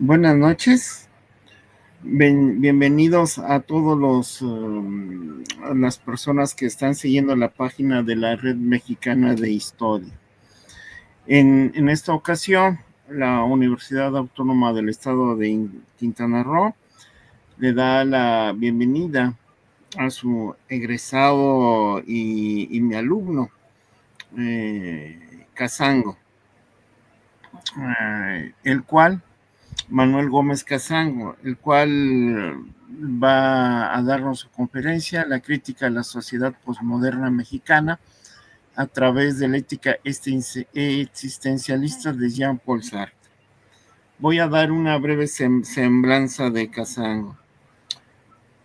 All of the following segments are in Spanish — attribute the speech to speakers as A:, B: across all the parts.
A: Buenas noches, bienvenidos a todos las personas que están siguiendo la página de la Red Mexicana de Historia. En esta ocasión, la Universidad Autónoma del Estado de Quintana Roo le da la bienvenida a su egresado y mi alumno, Casango, el cual Manuel Gómez Casango, el cual va a darnos su conferencia, La crítica a la sociedad posmoderna mexicana a través de la ética existencialista de Jean-Paul Sartre. Voy a dar una breve semblanza de Casango.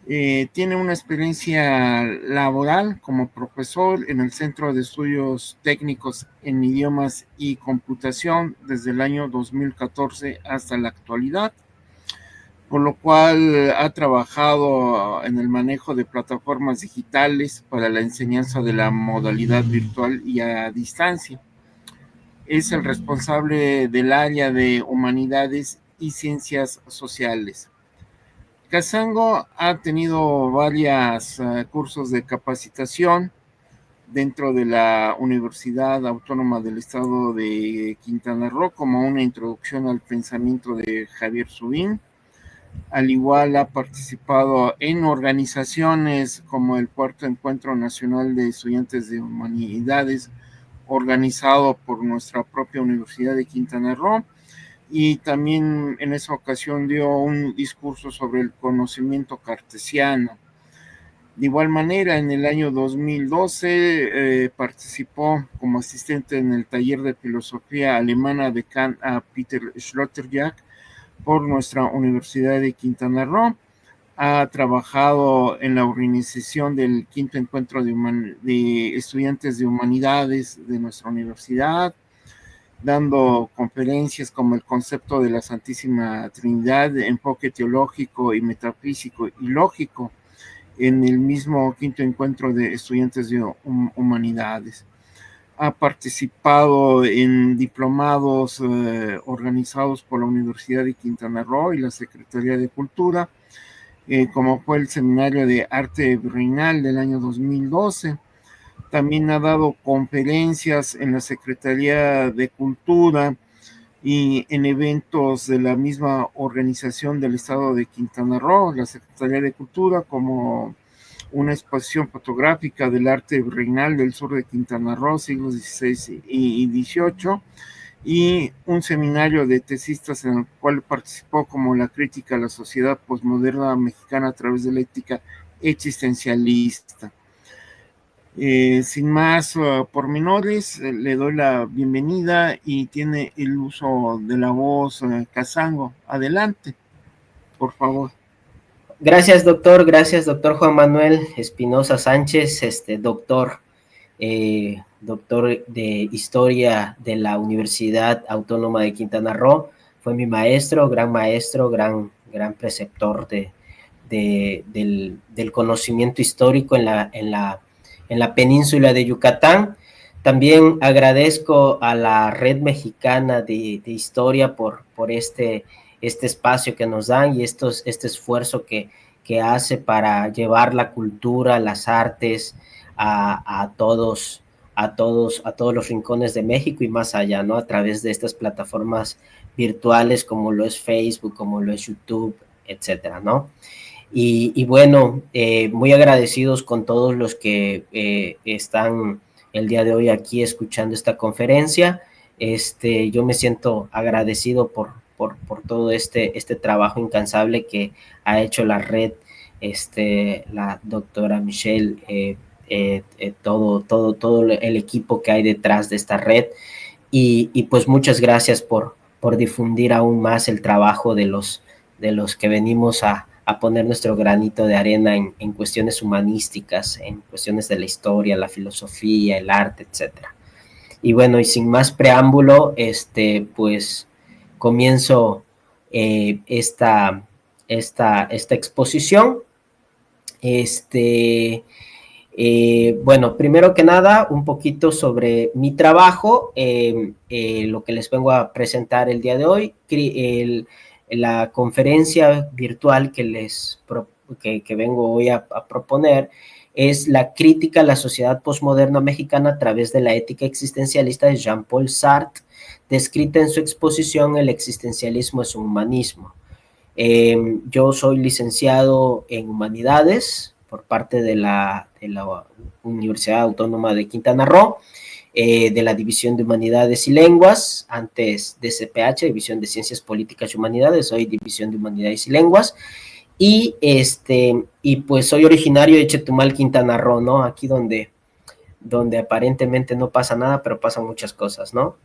A: Tiene una experiencia laboral como profesor en el Centro de Estudios Técnicos en Idiomas y Computación desde el año 2014 hasta la actualidad, por lo cual ha trabajado en el manejo de plataformas digitales para la enseñanza de la modalidad virtual y a distancia. Es el responsable del área de Humanidades y Ciencias Sociales. Casango ha tenido varios cursos de capacitación dentro de la Universidad Autónoma del Estado de Quintana Roo, como una introducción al pensamiento de Javier Subín. Al igual ha participado en organizaciones como el Cuarto Encuentro Nacional de Estudiantes de Humanidades, organizado por nuestra propia Universidad de Quintana Roo, y también en esa ocasión dio un discurso sobre el conocimiento cartesiano. De igual manera, en el año 2012 participó como asistente en el taller de filosofía alemana de Kant a Peter Sloterdijk por nuestra Universidad de Quintana Roo. Ha trabajado en la organización del quinto encuentro de estudiantes de humanidades de nuestra universidad, dando conferencias como el concepto de la Santísima Trinidad, enfoque teológico y metafísico y lógico en el mismo quinto encuentro de estudiantes de humanidades. Ha participado en diplomados organizados por la Universidad de Quintana Roo y la Secretaría de Cultura, como fue el Seminario de Arte Virreinal del año 2012. También ha dado conferencias en la Secretaría de Cultura y en eventos de la misma organización del Estado de Quintana Roo, la Secretaría de Cultura, como una exposición fotográfica del arte virreinal del sur de Quintana Roo, siglos XVI y XVIII, y un seminario de tesistas en el cual participó como la crítica a la sociedad posmoderna mexicana a través de la ética existencialista. Sin más pormenores, le doy la bienvenida y tiene el uso de la voz Casango. Adelante, por favor.
B: Gracias, doctor Juan Manuel Espinosa Sánchez, doctor de Historia de la Universidad Autónoma de Quintana Roo. Fue mi maestro, gran preceptor del conocimiento histórico en la península de Yucatán. También agradezco a la Red Mexicana de Historia por este espacio que nos dan y este esfuerzo que hace para llevar la cultura, las artes a todos los rincones de México y más allá, ¿no? A través de estas plataformas virtuales como lo es Facebook, como lo es YouTube, etcétera, ¿no? Y bueno, muy agradecidos con todos los que están el día de hoy aquí escuchando esta conferencia. Yo me siento agradecido por todo este trabajo incansable que ha hecho la red, la doctora Michelle, todo el equipo que hay detrás de esta red. Y pues muchas gracias por difundir aún más el trabajo de los que venimos a poner nuestro granito de arena en cuestiones humanísticas, en cuestiones de la historia, la filosofía, el arte, etcétera. Y bueno, y sin más preámbulo, pues comienzo esta exposición. Bueno, primero que nada, un poquito sobre mi trabajo, lo que les vengo a presentar el día de hoy. La conferencia virtual que vengo hoy a proponer es la crítica a la sociedad posmoderna mexicana a través de la ética existencialista de Jean-Paul Sartre, descrita en su exposición El existencialismo es un humanismo. Yo soy licenciado en Humanidades por parte de la Universidad Autónoma de Quintana Roo, de la División de Humanidades y Lenguas, antes de CPH, División de Ciencias Políticas y Humanidades, hoy División de Humanidades y Lenguas, y pues soy originario de Chetumal, Quintana Roo, ¿no? Aquí donde aparentemente no pasa nada, pero pasan muchas cosas, ¿no?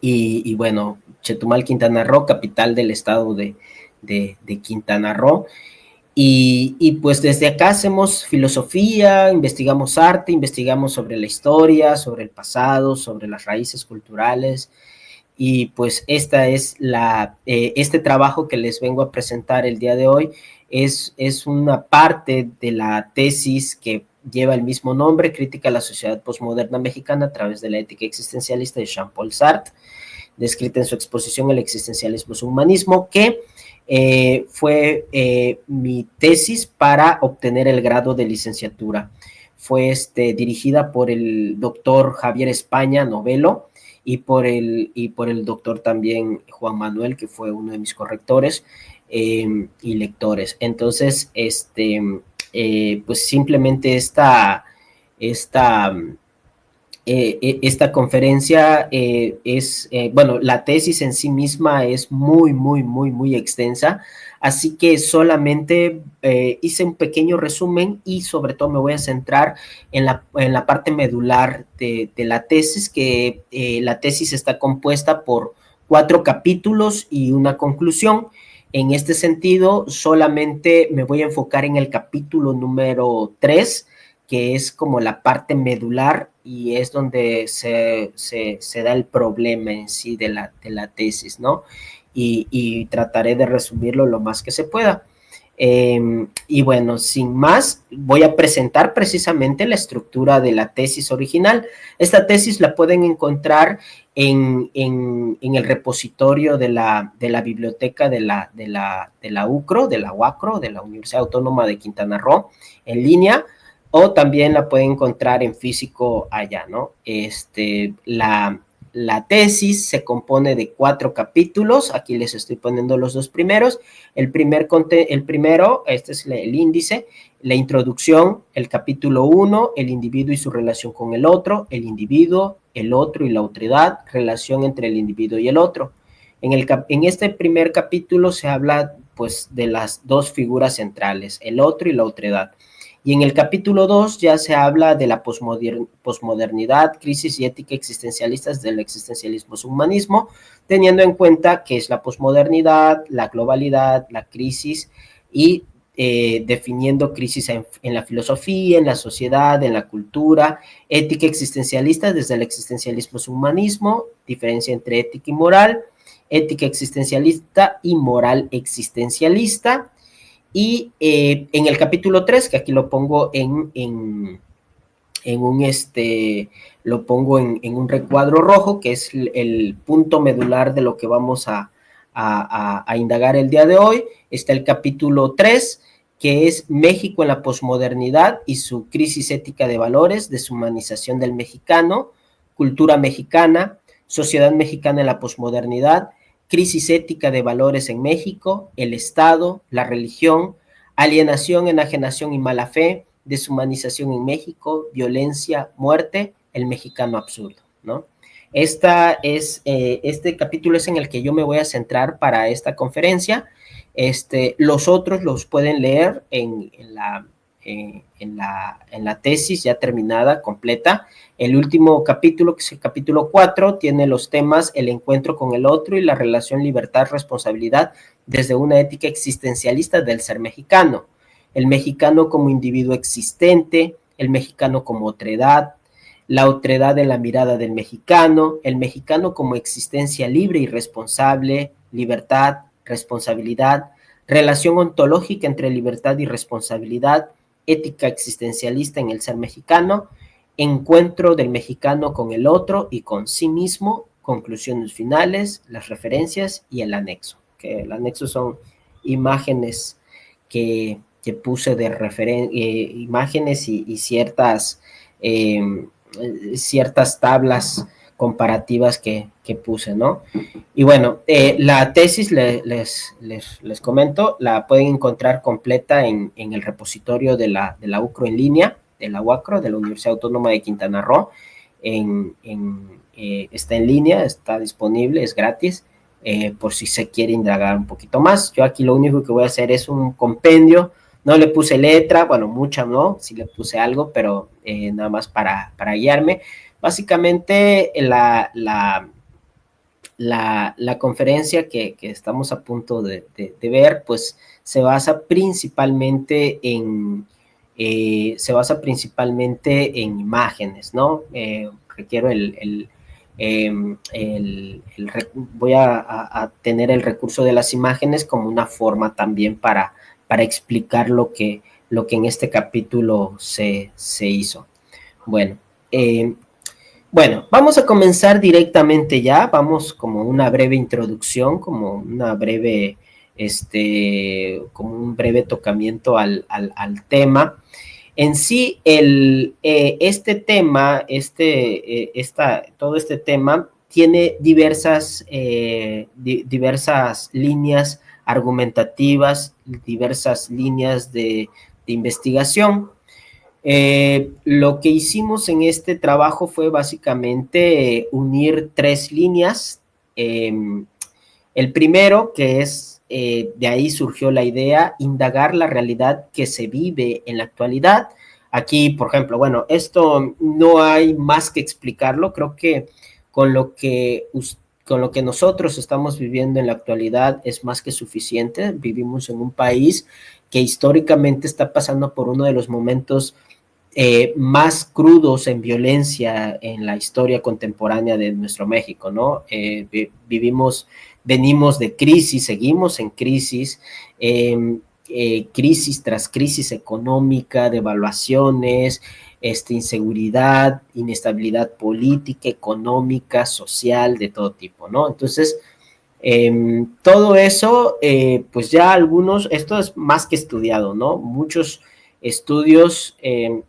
B: Y bueno, Chetumal, Quintana Roo, capital del estado de Quintana Roo. Y pues desde acá hacemos filosofía, investigamos arte, investigamos sobre la historia, sobre el pasado, sobre las raíces culturales. Y pues esta es este trabajo que les vengo a presentar el día de hoy es una parte de la tesis que lleva el mismo nombre, Crítica a la Sociedad Postmoderna Mexicana a través de la ética existencialista de Jean-Paul Sartre, descrita en su exposición El existencialismo es un humanismo, que fue mi tesis para obtener el grado de licenciatura. Fue dirigida por el doctor Javier España Novelo y por el doctor también Juan Manuel, que fue uno de mis correctores y lectores. Entonces, pues simplemente esta conferencia bueno, la tesis en sí misma es muy extensa, así que solamente hice un pequeño resumen y sobre todo me voy a centrar en la parte medular de la tesis, que la tesis está compuesta por 4 capítulos y una conclusión. En este sentido, solamente me voy a enfocar en el capítulo número 3, que es como la parte medular y es donde se da el problema en sí de la tesis, ¿no? Y trataré de resumirlo lo más que se pueda. Y bueno, sin más, voy a presentar precisamente la estructura de la tesis original. Esta tesis la pueden encontrar en el repositorio de la biblioteca de la UCRO, de la UACRO, de la Universidad Autónoma de Quintana Roo, en línea, o también la pueden encontrar en físico allá, ¿no? La tesis se compone de 4 capítulos, aquí les estoy poniendo los 2 primeros. El primero, este es el índice, la introducción, el capítulo 1, el individuo y su relación con el otro, el individuo, el otro y la otredad, relación entre el individuo y el otro. En este primer capítulo se habla pues de las 2 figuras centrales, el otro y la otredad. Y en el capítulo 2 ya se habla de la posmodernidad, crisis y ética existencialistas del existencialismo humanismo, teniendo en cuenta que es la posmodernidad, la globalidad, la crisis y definiendo crisis en la filosofía, en la sociedad, en la cultura, ética existencialista desde el existencialismo humanismo, diferencia entre ética y moral, ética existencialista y moral existencialista. Y en el capítulo 3, que aquí lo pongo lo pongo en un recuadro rojo, que es el punto medular de lo que vamos a indagar el día de hoy, está el capítulo 3, que es México en la posmodernidad y su crisis ética de valores, deshumanización del mexicano, cultura mexicana, sociedad mexicana en la posmodernidad, crisis ética de valores en México, el Estado, la religión, alienación, enajenación y mala fe, deshumanización en México, violencia, muerte, el mexicano absurdo, ¿no? Este capítulo es en el que yo me voy a centrar para esta conferencia. Los otros los pueden leer en la tesis ya terminada, completa. El último capítulo, que es el capítulo 4, tiene los temas el encuentro con el otro y la relación libertad-responsabilidad desde una ética existencialista del ser mexicano. El mexicano como individuo existente, el mexicano como otredad, la otredad en la mirada del mexicano, el mexicano como existencia libre y responsable, libertad, responsabilidad, relación ontológica entre libertad y responsabilidad, ética existencialista en el ser mexicano, encuentro del mexicano con el otro y con sí mismo, conclusiones finales, las referencias y el anexo. Que el anexo son imágenes que puse de imágenes y ciertas tablas comparativas que puse, ¿no? Y bueno, la tesis, les comento, la pueden encontrar completa en el repositorio de la UCRO en línea, de la UACRO, de la Universidad Autónoma de Quintana Roo. Está en línea, está disponible, es gratis, por si se quiere indagar un poquito más. Yo aquí lo único que voy a hacer es un compendio. No le puse letra, bueno, mucha no, sí le puse algo, pero nada más para guiarme. Básicamente, la conferencia que estamos a punto de ver, pues se basa principalmente en imágenes, ¿no? Requiero voy a tener el recurso de las imágenes como una forma también para explicar lo que en este capítulo se hizo. Bueno, vamos a comenzar directamente ya, vamos como una breve introducción, como un breve tocamiento al tema. En sí, todo este tema tiene diversas líneas argumentativas, diversas líneas de investigación. Lo que hicimos en este trabajo fue básicamente unir 3 líneas. El primero, que es, de ahí surgió la idea, indagar la realidad que se vive en la actualidad. Aquí, por ejemplo, bueno, esto no hay más que explicarlo. Creo que con lo que nosotros estamos viviendo en la actualidad es más que suficiente. Vivimos en un país que históricamente está pasando por uno de los momentos más crudos en violencia en la historia contemporánea de nuestro México, ¿no? Venimos de crisis, seguimos en crisis, crisis tras crisis económica, devaluaciones, inseguridad, inestabilidad política, económica, social, de todo tipo, ¿no? Entonces, todo eso, pues ya esto es más que estudiado, ¿no? Muchos estudios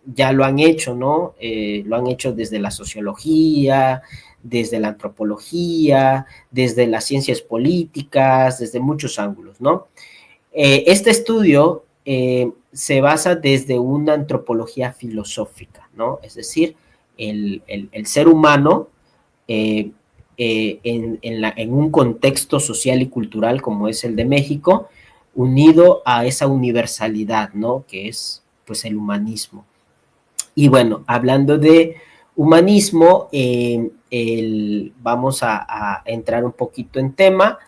B: ya lo han hecho, ¿no? Lo han hecho desde la sociología, desde la antropología, desde las ciencias políticas, desde muchos ángulos, ¿no? Este estudio se basa desde una antropología filosófica, ¿no? Es decir, el ser humano en un contexto social y cultural como es el de México, unido a esa universalidad, ¿no? Que es, pues, el humanismo. Y bueno, hablando de humanismo, vamos a entrar un poquito en tema.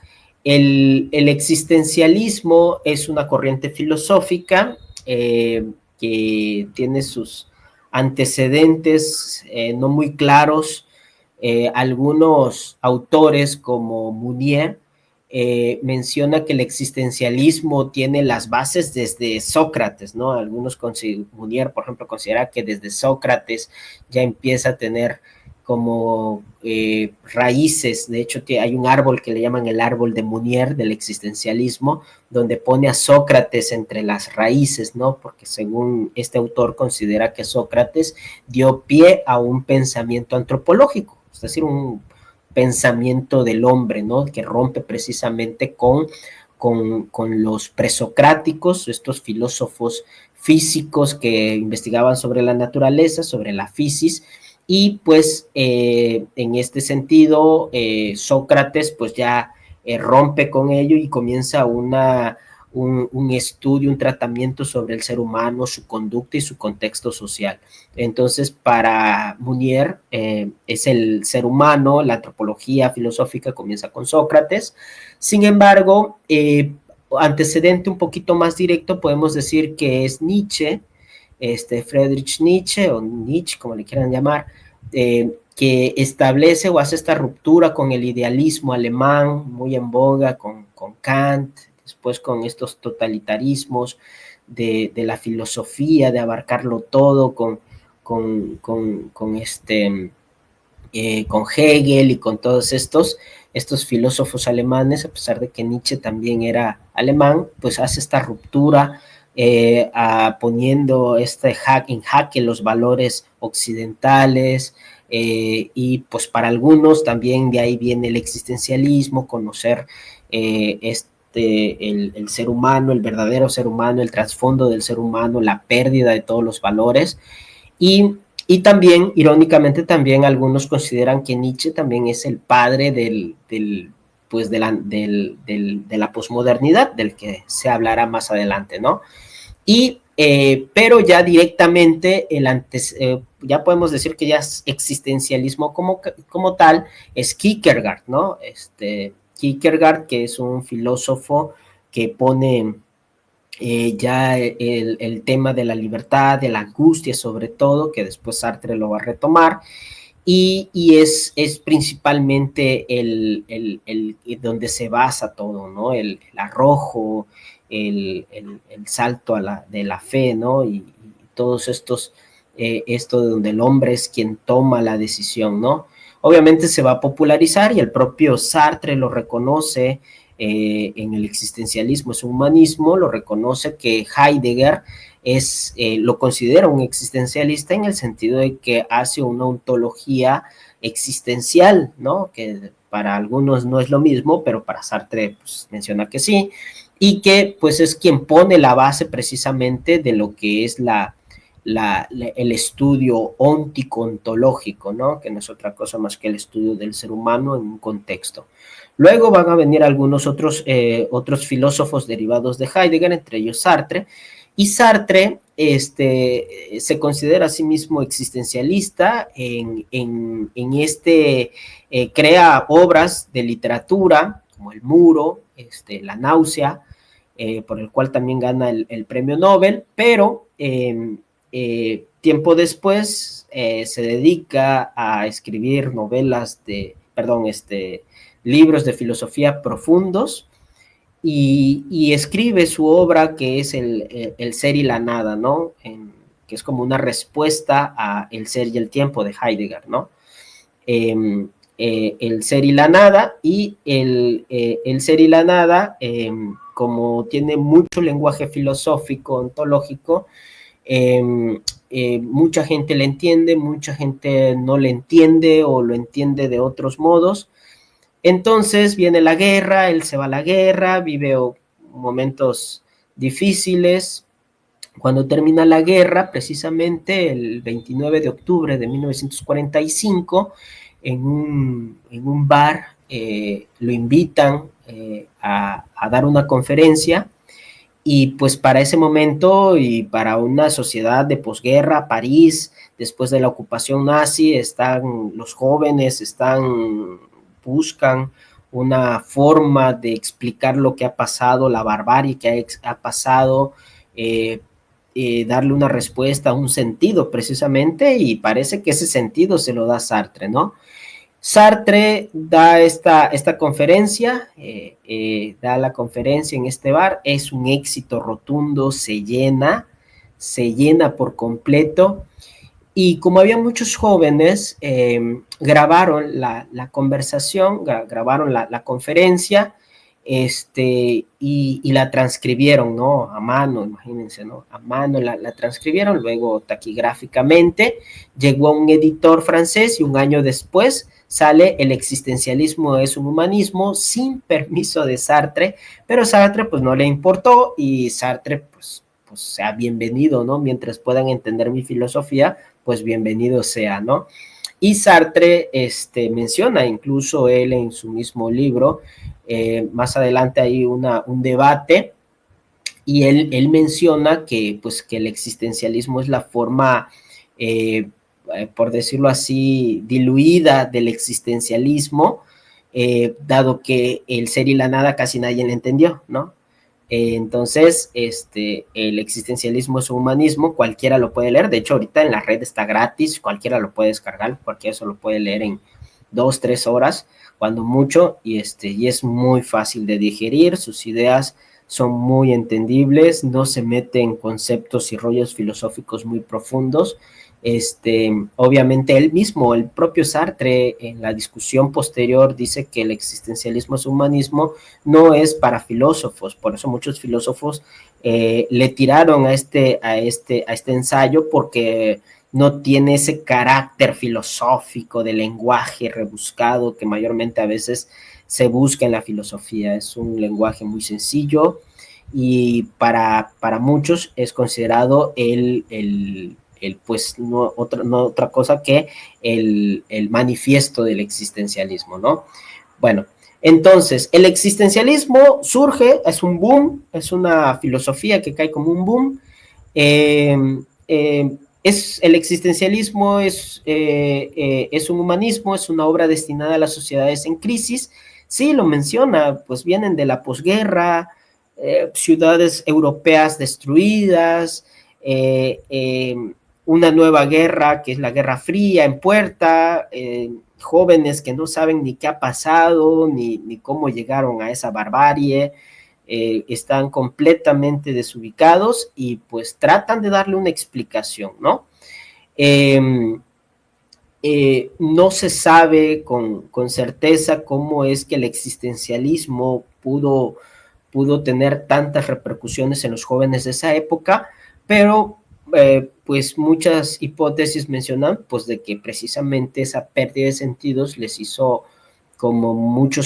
B: El existencialismo es una corriente filosófica que tiene sus antecedentes no muy claros. Algunos autores como Mounier menciona que el existencialismo tiene las bases desde Sócrates, ¿no? Mounier, por ejemplo, considera que desde Sócrates ya empieza a tener como raíces. De hecho, hay un árbol que le llaman el árbol de Mounier del existencialismo, donde pone a Sócrates entre las raíces, ¿no? Porque según este autor considera que Sócrates dio pie a un pensamiento antropológico, es decir, un pensamiento del hombre, ¿no? Que rompe precisamente con los presocráticos, estos filósofos físicos que investigaban sobre la naturaleza, sobre la fisis, y pues en este sentido Sócrates pues ya rompe con ello y comienza un estudio, un tratamiento sobre el ser humano, su conducta y su contexto social. Entonces, para Mounier es el ser humano, la antropología filosófica comienza con Sócrates. Sin embargo, antecedente un poquito más directo, podemos decir que es Nietzsche, Friedrich Nietzsche, o Nietzsche, como le quieran llamar, que establece o hace esta ruptura con el idealismo alemán, muy en boga, con Kant, después con estos totalitarismos de la filosofía, de abarcarlo todo con con Hegel y con todos estos filósofos alemanes, a pesar de que Nietzsche también era alemán, pues hace esta ruptura poniendo en jaque los valores occidentales, y pues para algunos también de ahí viene el existencialismo, conocer el ser humano, el verdadero ser humano, el trasfondo del ser humano, la pérdida de todos los valores. Y también, irónicamente, también algunos consideran que Nietzsche también es el padre pues de la posmodernidad, del que se hablará más adelante, ¿no? Pero ya directamente, ya podemos decir que ya es existencialismo como tal, es Kierkegaard, ¿no? Kierkegaard, que es un filósofo que pone ya el tema de la libertad, de la angustia sobre todo, que después Sartre lo va a retomar, y es principalmente donde se basa todo, ¿no? El arrojo, el salto de la fe, ¿no? Y todos esto donde el hombre es quien toma la decisión, ¿no? Obviamente se va a popularizar y el propio Sartre lo reconoce en el existencialismo, es un humanismo, lo reconoce que Heidegger lo considera un existencialista en el sentido de que hace una ontología existencial, ¿no? Que para algunos no es lo mismo, pero para Sartre pues, menciona que sí, y que pues es quien pone la base precisamente de lo que es el estudio óntico-ontológico, ¿no? Que no es otra cosa más que el estudio del ser humano en un contexto. Luego van a venir algunos otros filósofos derivados de Heidegger, entre ellos Sartre, y Sartre se considera a sí mismo existencialista, crea obras de literatura, como El Muro, La Náusea, por el cual también gana el premio Nobel, pero tiempo después se dedica a escribir libros de filosofía profundos, y escribe su obra que es el ser y la nada, ¿no? Que es como una respuesta a El ser y el tiempo de Heidegger, ¿no? El ser y la nada, y el ser y la nada, como tiene mucho lenguaje filosófico, ontológico, mucha gente le entiende, mucha gente no le entiende o lo entiende de otros modos. Entonces viene la guerra, él se va a la guerra, vive momentos difíciles. Cuando termina la guerra, precisamente el 29 de octubre de 1945, en un bar lo invitan a dar una conferencia, y pues para ese momento y para una sociedad de posguerra, París, después de la ocupación nazi, los jóvenes buscan una forma de explicar lo que ha pasado, la barbarie que ha pasado, darle una respuesta, un sentido precisamente, y parece que ese sentido se lo da Sartre, ¿no? Sartre da esta conferencia, da la conferencia en este bar, es un éxito rotundo, se llena por completo. Y como había muchos jóvenes, grabaron la conversación, grabaron la conferencia, y la transcribieron, ¿no? A mano, imagínense, ¿no? A mano la transcribieron, luego taquigráficamente. Llegó un editor francés y un año después sale El existencialismo es un humanismo, sin permiso de Sartre, pero Sartre pues no le importó, y Sartre pues sea bienvenido, ¿no? Mientras puedan entender mi filosofía, pues bienvenido sea, ¿no? Y Sartre menciona, incluso él en su mismo libro, más adelante hay un debate, y él menciona que el existencialismo es la forma, por decirlo así, diluida del existencialismo, dado que el ser y la nada casi nadie le entendió, ¿no? Entonces, el existencialismo es un humanismo, cualquiera lo puede leer, de hecho ahorita en la red está gratis, cualquiera lo puede descargar, cualquiera se lo puede leer en 2-3 horas, cuando mucho, y es muy fácil de digerir, sus ideas son muy entendibles, no se mete en conceptos y rollos filosóficos muy profundos, Obviamente él mismo, el propio Sartre, en la discusión posterior, dice que el existencialismo es humanismo, no es para filósofos. Por eso muchos filósofos le tiraron a este ensayo, porque no tiene ese carácter filosófico de lenguaje rebuscado que mayormente a veces se busca en la filosofía. Es un lenguaje muy sencillo y para muchos es considerado pues no otra cosa que el manifiesto del existencialismo, ¿no? Bueno, entonces, el existencialismo surge, es un boom, es una filosofía que cae como un boom. El existencialismo es un humanismo, es una obra destinada a las sociedades en crisis. Sí, lo menciona, pues vienen de la posguerra, ciudades europeas destruidas, una nueva guerra, que es la Guerra Fría, en puerta, jóvenes que no saben ni qué ha pasado, ni cómo llegaron a esa barbarie, están completamente desubicados y pues tratan de darle una explicación, ¿no? No se sabe con certeza cómo es que el existencialismo pudo tener tantas repercusiones en los jóvenes de esa época, pero pues muchas hipótesis mencionan pues de que precisamente esa pérdida de sentidos les hizo como mucho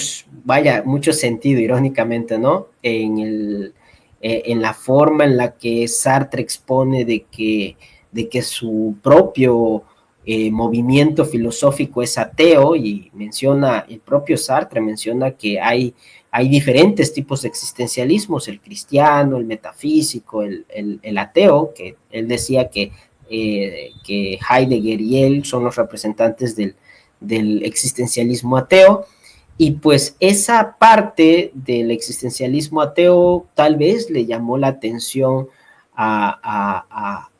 B: sentido, irónicamente, ¿no? En la forma en la que Sartre expone de que su propio movimiento filosófico es ateo, y el propio Sartre menciona que hay diferentes tipos de existencialismos: el cristiano, el metafísico, el ateo, que él decía que Heidegger y él son los representantes del existencialismo ateo. Y pues esa parte del existencialismo ateo tal vez le llamó la atención a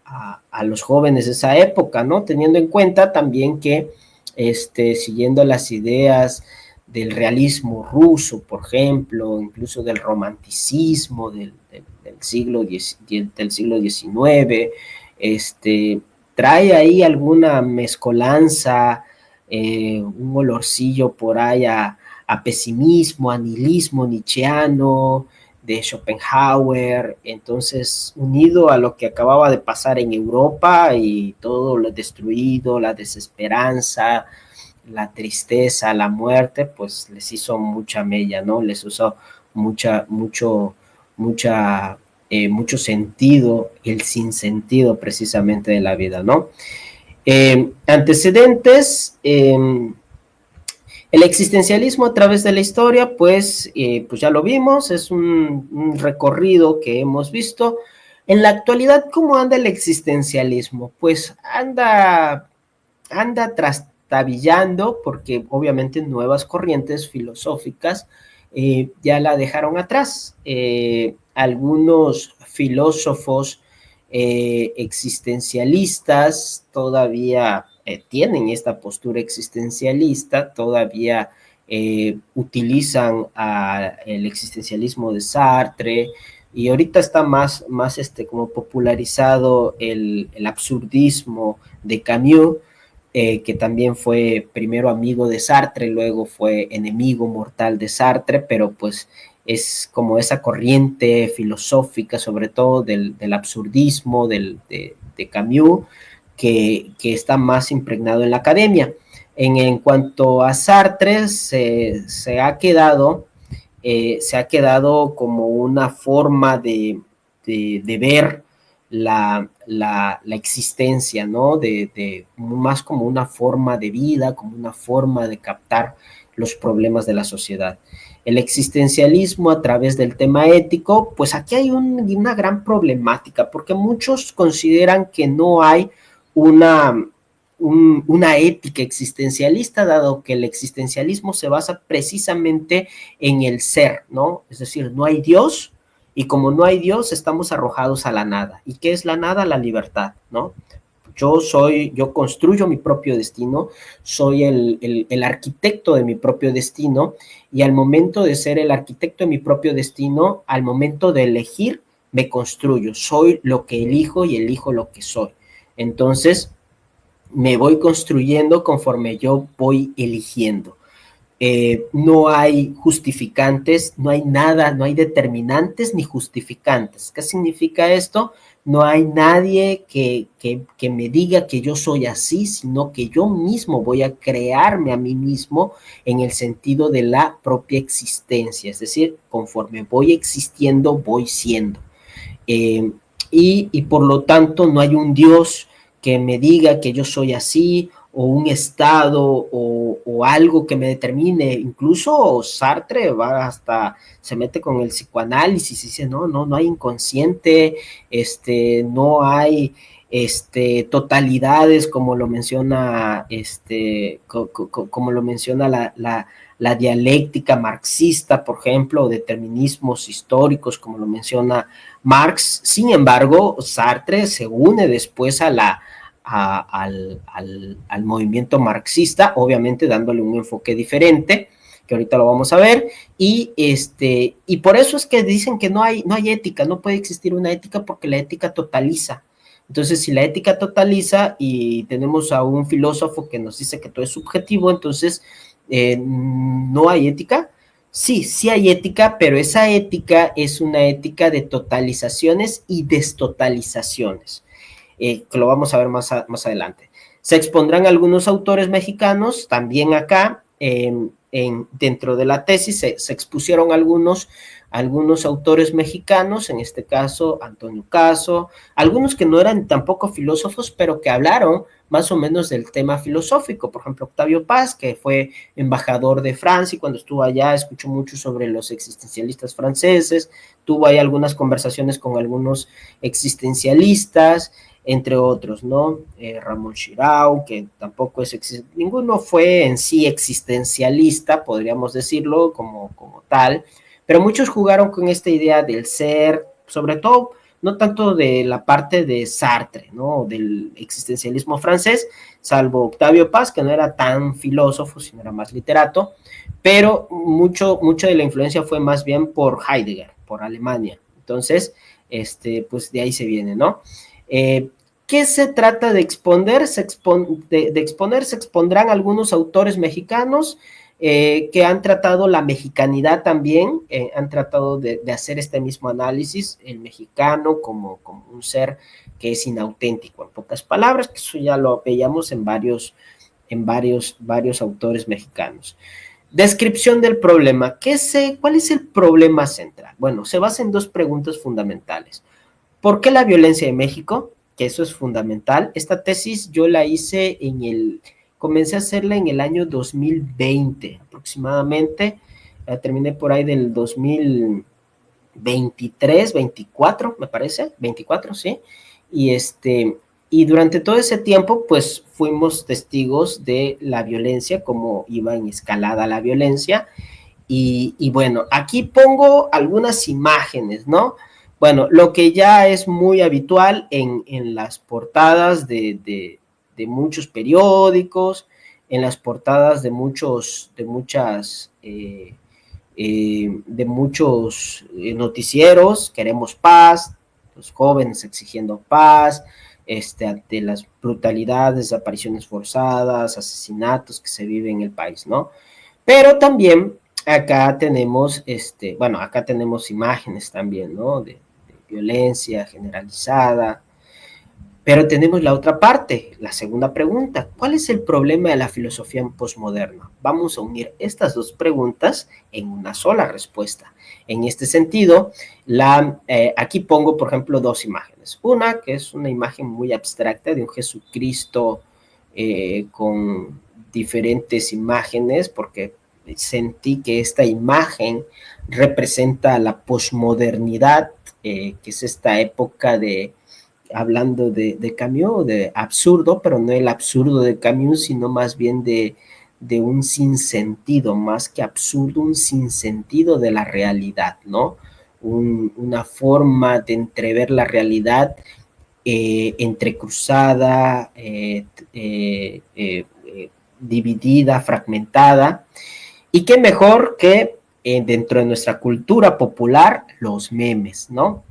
B: los jóvenes de esa época, ¿no? Teniendo en cuenta también que, siguiendo las ideas del realismo ruso, por ejemplo, incluso del romanticismo del siglo XIX, trae ahí alguna mezcolanza, un olorcillo por ahí a pesimismo, a nihilismo nietzscheano, de Schopenhauer. Entonces, unido a lo que acababa de pasar en Europa y todo lo destruido, la desesperanza, la tristeza, la muerte, pues les hizo mucha mella, ¿no? Les hizo mucho sentido, el sinsentido precisamente de la vida, ¿no? Antecedentes. El existencialismo a través de la historia, pues ya lo vimos, es un recorrido que hemos visto. En la actualidad, ¿cómo anda el existencialismo? Pues anda trastabillando, porque obviamente nuevas corrientes filosóficas ya la dejaron atrás. Algunos filósofos existencialistas todavía tienen esta postura existencialista, todavía utilizan el existencialismo de Sartre, y ahorita está más como popularizado el absurdismo de Camus, que también fue primero amigo de Sartre, luego fue enemigo mortal de Sartre, pero pues es como esa corriente filosófica, sobre todo del absurdismo de Camus, que está más impregnado en la academia. En cuanto a Sartre, se ha quedado como una forma de ver la existencia, ¿no? Más como una forma de vida, como una forma de captar los problemas de la sociedad. El existencialismo a través del tema ético, pues aquí hay una gran problemática, porque muchos consideran que no hay una ética existencialista, dado que el existencialismo se basa precisamente en el ser, ¿no? Es decir, no hay Dios, y como no hay Dios, estamos arrojados a la nada. ¿Y qué es la nada? La libertad, ¿no? Yo construyo mi propio destino, soy el arquitecto de mi propio destino, y al momento de ser el arquitecto de mi propio destino, al momento de elegir, me construyo, soy lo que elijo y elijo lo que soy. Entonces, me voy construyendo conforme yo voy eligiendo. No hay justificantes, no hay nada, no hay determinantes ni justificantes. ¿Qué significa esto? No hay nadie que me diga que yo soy así, sino que yo mismo voy a crearme a mí mismo en el sentido de la propia existencia. Es decir, conforme voy existiendo, voy siendo. Y por lo tanto no hay un Dios que me diga que yo soy así, o un estado, o algo que me determine. Incluso Sartre va hasta, se mete con el psicoanálisis y dice, no hay inconsciente, no hay totalidades, como lo menciona, como lo menciona la dialéctica marxista, por ejemplo, o determinismos históricos, como lo menciona Marx. Sin embargo, Sartre se une después al movimiento marxista, obviamente dándole un enfoque diferente, que ahorita lo vamos a ver, y por eso es que dicen que no hay ética, no puede existir una ética porque la ética totaliza. Entonces, si la ética totaliza y tenemos a un filósofo que nos dice que todo es subjetivo, entonces no hay ética. Sí hay ética, pero esa ética es una ética de totalizaciones y destotalizaciones, que lo vamos a ver más adelante. Se expondrán algunos autores mexicanos, también acá, dentro de la tesis se expusieron algunos autores mexicanos, en este caso Antonio Caso, algunos que no eran tampoco filósofos, pero que hablaron más o menos del tema filosófico. Por ejemplo, Octavio Paz, que fue embajador de Francia, y cuando estuvo allá escuchó mucho sobre los existencialistas franceses, tuvo ahí algunas conversaciones con algunos existencialistas, entre otros, ¿no? Ramón Chirau, que tampoco ninguno fue en sí existencialista, podríamos decirlo como tal, pero muchos jugaron con esta idea del ser, sobre todo, no tanto de la parte de Sartre, ¿no? Del existencialismo francés, salvo Octavio Paz, que no era tan filósofo, sino era más literato, pero mucho de la influencia fue más bien por Heidegger, por Alemania. Entonces, pues de ahí se viene, ¿no? ¿Qué se trata de exponer? Se expondrán algunos autores mexicanos que han tratado la mexicanidad también, han tratado de hacer este mismo análisis, el mexicano como un ser que es inauténtico, en pocas palabras, que eso ya lo veíamos en varios autores mexicanos. Descripción del problema. ¿Cuál es el problema central? Bueno, se basa en dos preguntas fundamentales. ¿Por qué la violencia en México? Que eso es fundamental. Esta tesis yo la hice comencé a hacerla en el año 2020 aproximadamente, terminé por ahí del 2023, 24 me parece, 24, sí, y durante todo ese tiempo pues fuimos testigos de la violencia, cómo iba en escalada la violencia, y bueno, aquí pongo algunas imágenes, ¿no? Bueno, lo que ya es muy habitual en las portadas de muchos periódicos, en las portadas de muchos noticieros. Queremos paz, los jóvenes exigiendo paz, ante las brutalidades, desapariciones forzadas, asesinatos que se viven en el país, ¿no? Pero también acá tenemos, acá tenemos imágenes también, ¿no? De violencia generalizada. Pero tenemos la otra parte, la segunda pregunta. ¿Cuál es el problema de la filosofía posmoderna? Vamos a unir estas dos preguntas en una sola respuesta. En este sentido, aquí pongo, por ejemplo, dos imágenes. Una que es una imagen muy abstracta de un Jesucristo con diferentes imágenes, porque sentí que esta imagen representa la posmodernidad, que es esta época hablando de Camus, de absurdo, pero no el absurdo de Camus, sino más bien de un sinsentido, más que absurdo, un sinsentido de la realidad, ¿no? Una forma de entrever la realidad entrecruzada, dividida, fragmentada, y qué mejor que dentro de nuestra cultura popular, los memes, ¿no?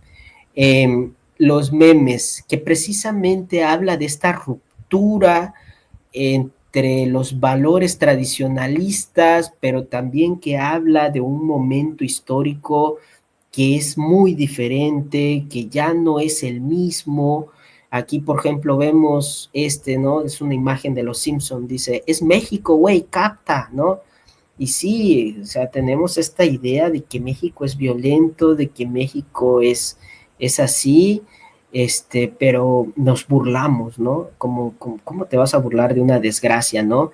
B: Los memes, que precisamente habla de esta ruptura entre los valores tradicionalistas, pero también que habla de un momento histórico que es muy diferente, que ya no es el mismo. Aquí, por ejemplo, vemos ¿no? Es una imagen de los Simpson, dice, es México, güey, capta, ¿no? Y sí, o sea, tenemos esta idea de que México es violento, de que México es así, pero nos burlamos, ¿no? ¿Cómo te vas a burlar de una desgracia, ¿no?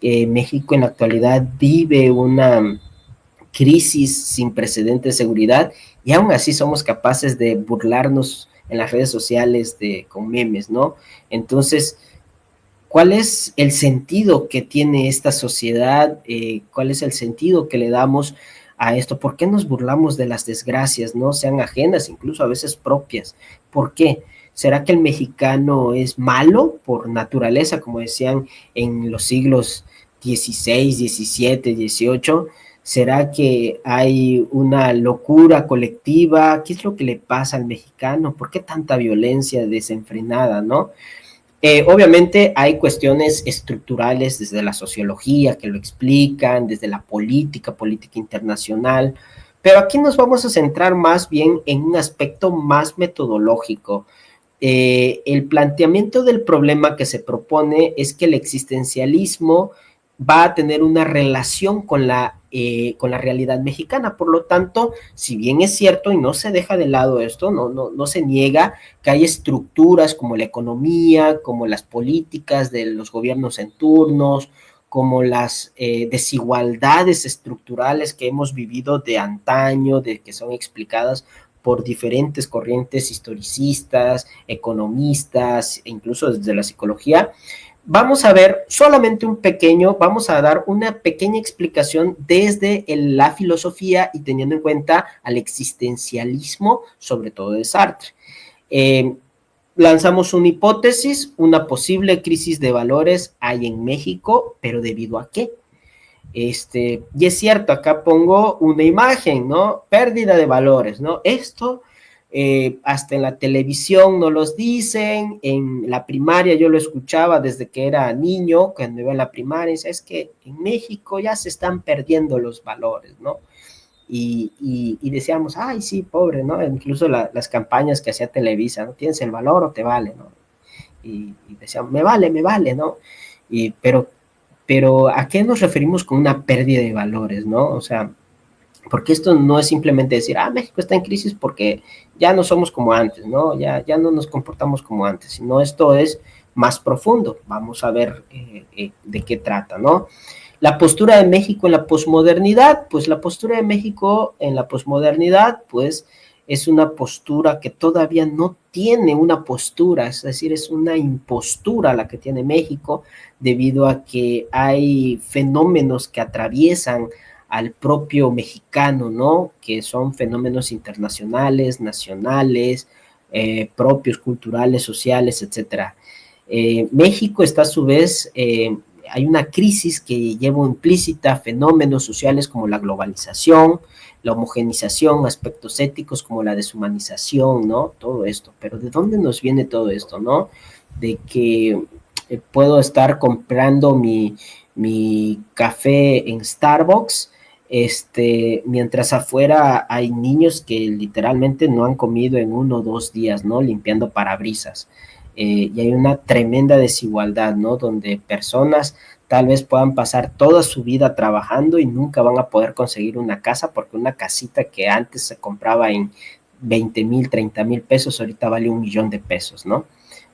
B: México en la actualidad vive una crisis sin precedentes de seguridad y aún así somos capaces de burlarnos en las redes sociales con memes, ¿no? Entonces, ¿cuál es el sentido que tiene esta sociedad? ¿Cuál es el sentido que le damos a esto? ¿Por qué nos burlamos de las desgracias, no sean ajenas, incluso a veces propias? ¿Por qué? ¿Será que el mexicano es malo por naturaleza, como decían en los siglos XVI, XVII, XVIII? ¿Será que hay una locura colectiva? ¿Qué es lo que le pasa al mexicano? ¿Por qué tanta violencia desenfrenada, no? Obviamente hay cuestiones estructurales desde la sociología que lo explican, desde la política internacional, pero aquí nos vamos a centrar más bien en un aspecto más metodológico. El planteamiento del problema que se propone es que el existencialismo va a tener una relación con la realidad mexicana. Por lo tanto, si bien es cierto y no se deja de lado esto, no se niega que hay estructuras como la economía, como las políticas de los gobiernos en turnos, como las desigualdades estructurales que hemos vivido de antaño, de que son explicadas por diferentes corrientes historicistas, economistas, e incluso desde la psicología. Vamos a ver solamente vamos a dar una pequeña explicación desde la filosofía y teniendo en cuenta al existencialismo, sobre todo de Sartre. Lanzamos una hipótesis, una posible crisis de valores hay en México, pero ¿debido a qué? Y es cierto, acá pongo una imagen, ¿no? Pérdida de valores, ¿no? Esto hasta en la televisión no los dicen, en la primaria yo lo escuchaba desde que era niño, cuando iba a la primaria, es que en México ya se están perdiendo los valores, ¿no? Y decíamos, ay, sí, pobre, ¿no? Incluso las campañas que hacía Televisa, ¿no? ¿Tienes el valor o te vale, no? Y decíamos, me vale, ¿no? Pero ¿a qué nos referimos con una pérdida de valores, no? O sea, porque esto no es simplemente decir, México está en crisis porque ya no somos como antes, ¿no? Ya no nos comportamos como antes, sino esto es más profundo. Vamos a ver de qué trata, ¿no? La postura de México en la posmodernidad, pues la postura de México en la posmodernidad, pues es una postura que todavía no tiene una postura, es decir, es una impostura la que tiene México, debido a que hay fenómenos que atraviesan al propio mexicano, ¿no? Que son fenómenos internacionales, nacionales, propios, culturales, sociales, etcétera. México está a su vez, hay una crisis que lleva implícita fenómenos sociales como la globalización, la homogenización, aspectos éticos como la deshumanización, ¿no? Todo esto. Pero ¿de dónde nos viene todo esto, no? De que puedo estar comprando mi café en Starbucks, mientras afuera hay niños que literalmente no han comido en 1 o 2 días, ¿no? Limpiando parabrisas. Y hay una tremenda desigualdad, ¿no? Donde personas tal vez puedan pasar toda su vida trabajando y nunca van a poder conseguir una casa, porque una casita que antes se compraba en 20,000, 30,000 pesos, ahorita vale 1,000,000 de pesos, ¿no?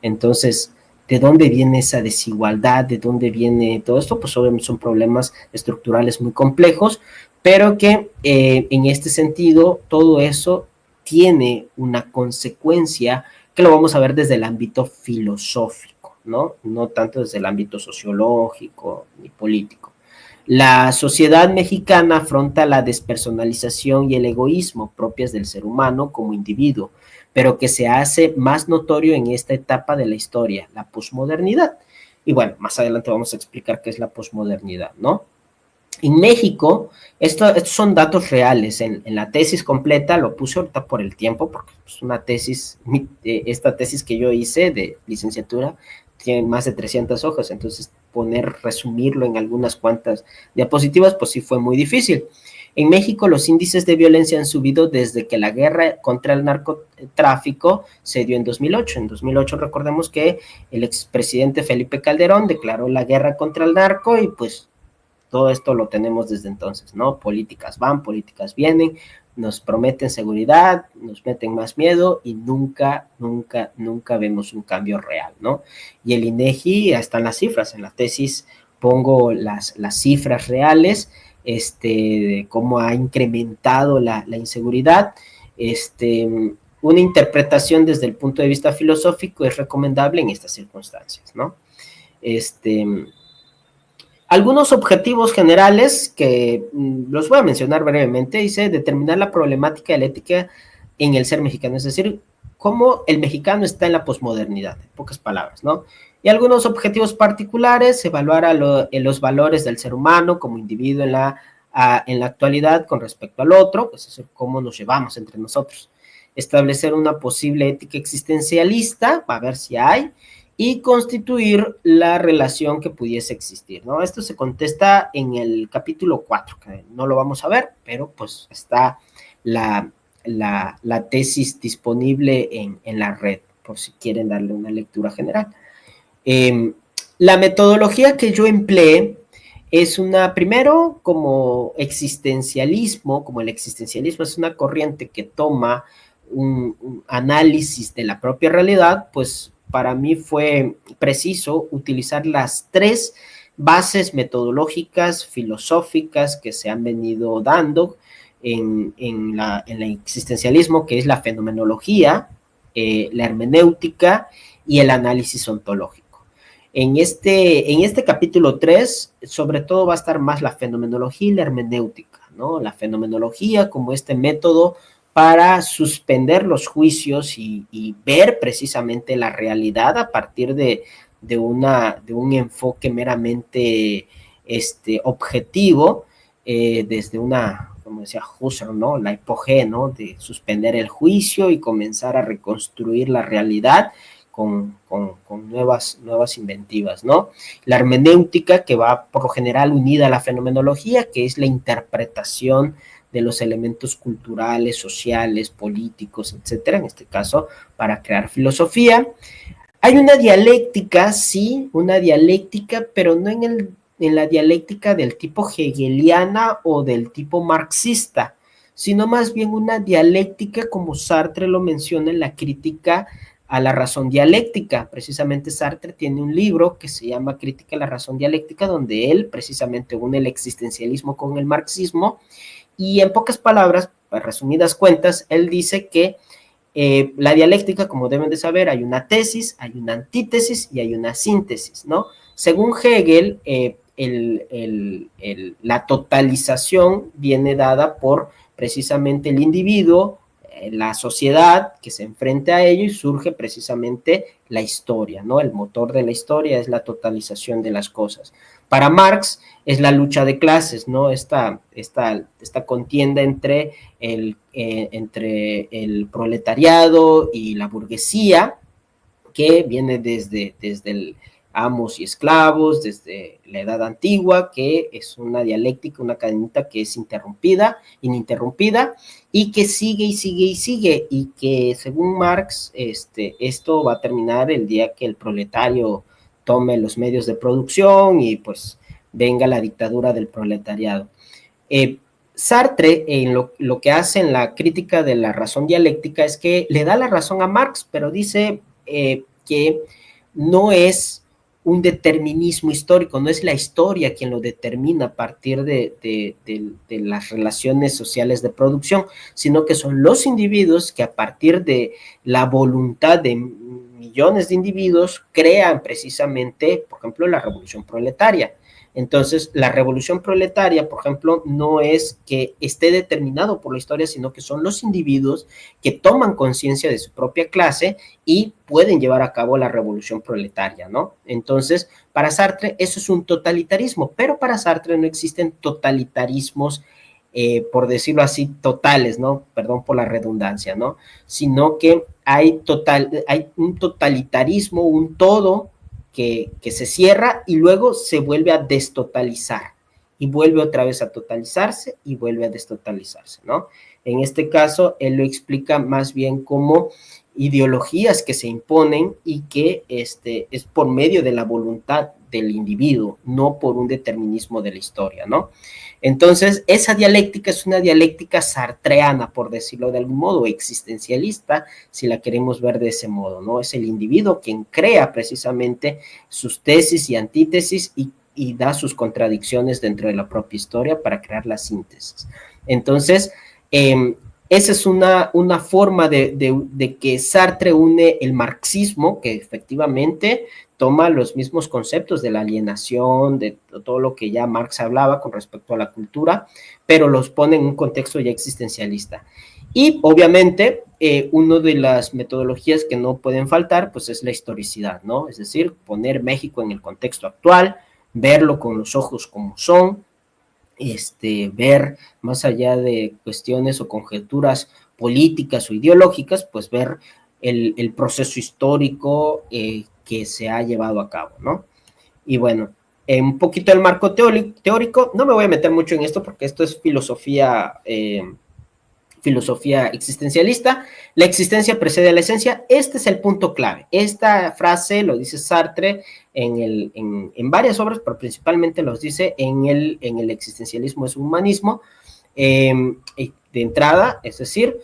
B: Entonces, ¿de dónde viene esa desigualdad? ¿De dónde viene todo esto? Pues obviamente son problemas estructurales muy complejos, pero que en este sentido todo eso tiene una consecuencia que lo vamos a ver desde el ámbito filosófico, ¿no? No tanto desde el ámbito sociológico ni político. La sociedad mexicana afronta la despersonalización y el egoísmo propias del ser humano como individuo, pero que se hace más notorio en esta etapa de la historia, la posmodernidad. Y bueno, más adelante vamos a explicar qué es la posmodernidad, ¿no? En México, estos son datos reales. En la tesis completa, lo puse ahorita por el tiempo, porque es una tesis, esta tesis que yo hice de licenciatura, tiene más de 300 hojas, entonces resumirlo en algunas cuantas diapositivas, pues sí fue muy difícil. En México los índices de violencia han subido desde que la guerra contra el narcotráfico se dio en 2008. En 2008 recordemos que el expresidente Felipe Calderón declaró la guerra contra el narco y pues todo esto lo tenemos desde entonces, ¿no? Políticas van, políticas vienen, nos prometen seguridad, nos meten más miedo y nunca vemos un cambio real, ¿no? Y el INEGI, están las cifras, en la tesis pongo las cifras reales, de cómo ha incrementado la inseguridad. Una interpretación desde el punto de vista filosófico es recomendable en estas circunstancias, ¿no? Algunos objetivos generales que los voy a mencionar brevemente, dice determinar la problemática de la ética en el ser mexicano, es decir, cómo el mexicano está en la posmodernidad, en pocas palabras, ¿no? Y algunos objetivos particulares, evaluar los valores del ser humano como individuo en la actualidad con respecto al otro, pues es decir, cómo nos llevamos entre nosotros. Establecer una posible ética existencialista, a ver si hay, y constituir la relación que pudiese existir, ¿no? Esto se contesta en el capítulo 4, que no lo vamos a ver, pero pues está la tesis disponible en la red, por si quieren darle una lectura general. La metodología que yo empleé es primero, como existencialismo, como el existencialismo es una corriente que toma un análisis de la propia realidad, pues para mí fue preciso utilizar las 3 bases metodológicas, filosóficas que se han venido dando en el existencialismo, que es la fenomenología, la hermenéutica y el análisis ontológico. En este capítulo 3, sobre todo va a estar más la fenomenología y la hermenéutica, ¿no? La fenomenología como este método para suspender los juicios y ver precisamente la realidad a partir de un enfoque meramente objetivo, desde como decía Husserl, ¿no? La hipogé, ¿no? De suspender el juicio y comenzar a reconstruir la realidad con nuevas inventivas, ¿no? La hermenéutica, que va por lo general unida a la fenomenología, que es la interpretación de los elementos culturales, sociales, políticos, etcétera, en este caso, para crear filosofía. Hay una dialéctica, sí, una dialéctica, pero no en la dialéctica del tipo hegeliana o del tipo marxista, sino más bien una dialéctica, como Sartre lo menciona en la crítica a la razón dialéctica. Precisamente Sartre tiene un libro que se llama Crítica a la razón dialéctica, donde él precisamente une el existencialismo con el marxismo. Y en pocas palabras, resumidas cuentas, él dice que la dialéctica, como deben de saber, hay una tesis, hay una antítesis y hay una síntesis, ¿no? Según Hegel, la totalización viene dada por precisamente el individuo, la sociedad que se enfrenta a ello, y surge precisamente la historia, ¿no? El motor de la historia es la totalización de las cosas. Para Marx es la lucha de clases, ¿no? Esta contienda entre el proletariado y la burguesía, que viene desde el amos y esclavos, desde la edad antigua, que es una dialéctica, una cadenita que es ininterrumpida, y que sigue y sigue y sigue, y que según Marx, esto va a terminar el día que el proletario tome los medios de producción y pues venga la dictadura del proletariado. Sartre, en lo que hace en la crítica de la razón dialéctica, es que le da la razón a Marx, pero dice que no es un determinismo histórico, no es la historia quien lo determina a partir de las relaciones sociales de producción, sino que son los individuos que a partir de la voluntad de millones de individuos crean precisamente, por ejemplo, la revolución proletaria. Entonces, la revolución proletaria, por ejemplo, no es que esté determinado por la historia, sino que son los individuos que toman conciencia de su propia clase y pueden llevar a cabo la revolución proletaria, ¿no? Entonces, para Sartre eso es un totalitarismo, pero para Sartre no existen totalitarismos, por decirlo así, totales, ¿no? Perdón por la redundancia, ¿no? Sino que hay un totalitarismo, un todo que se cierra y luego se vuelve a destotalizar y vuelve otra vez a totalizarse y vuelve a destotalizarse, ¿no? En este caso, él lo explica más bien como ideologías que se imponen y que es por medio de la voluntad del individuo, no por un determinismo de la historia, ¿no? Entonces, esa dialéctica es una dialéctica sartreana, por decirlo de algún modo, existencialista, si la queremos ver de ese modo, ¿no? Es el individuo quien crea precisamente sus tesis y antítesis y da sus contradicciones dentro de la propia historia para crear la síntesis. Entonces, esa es una forma de que Sartre une el marxismo, que efectivamente toma los mismos conceptos de la alienación, de todo lo que ya Marx hablaba con respecto a la cultura, pero los pone en un contexto ya existencialista. Y obviamente, una de las metodologías que no pueden faltar, pues es la historicidad, ¿no? Es decir, poner México en el contexto actual, verlo con los ojos como son, ver más allá de cuestiones o conjeturas políticas o ideológicas, pues ver el proceso histórico que se ha llevado a cabo, ¿no? Y bueno, un poquito el marco teórico, no me voy a meter mucho en esto porque esto es filosofía existencialista. La existencia precede a la esencia. Este es el punto clave. Esta frase lo dice Sartre en varias obras, pero principalmente los dice en el existencialismo es humanismo. De entrada, es decir,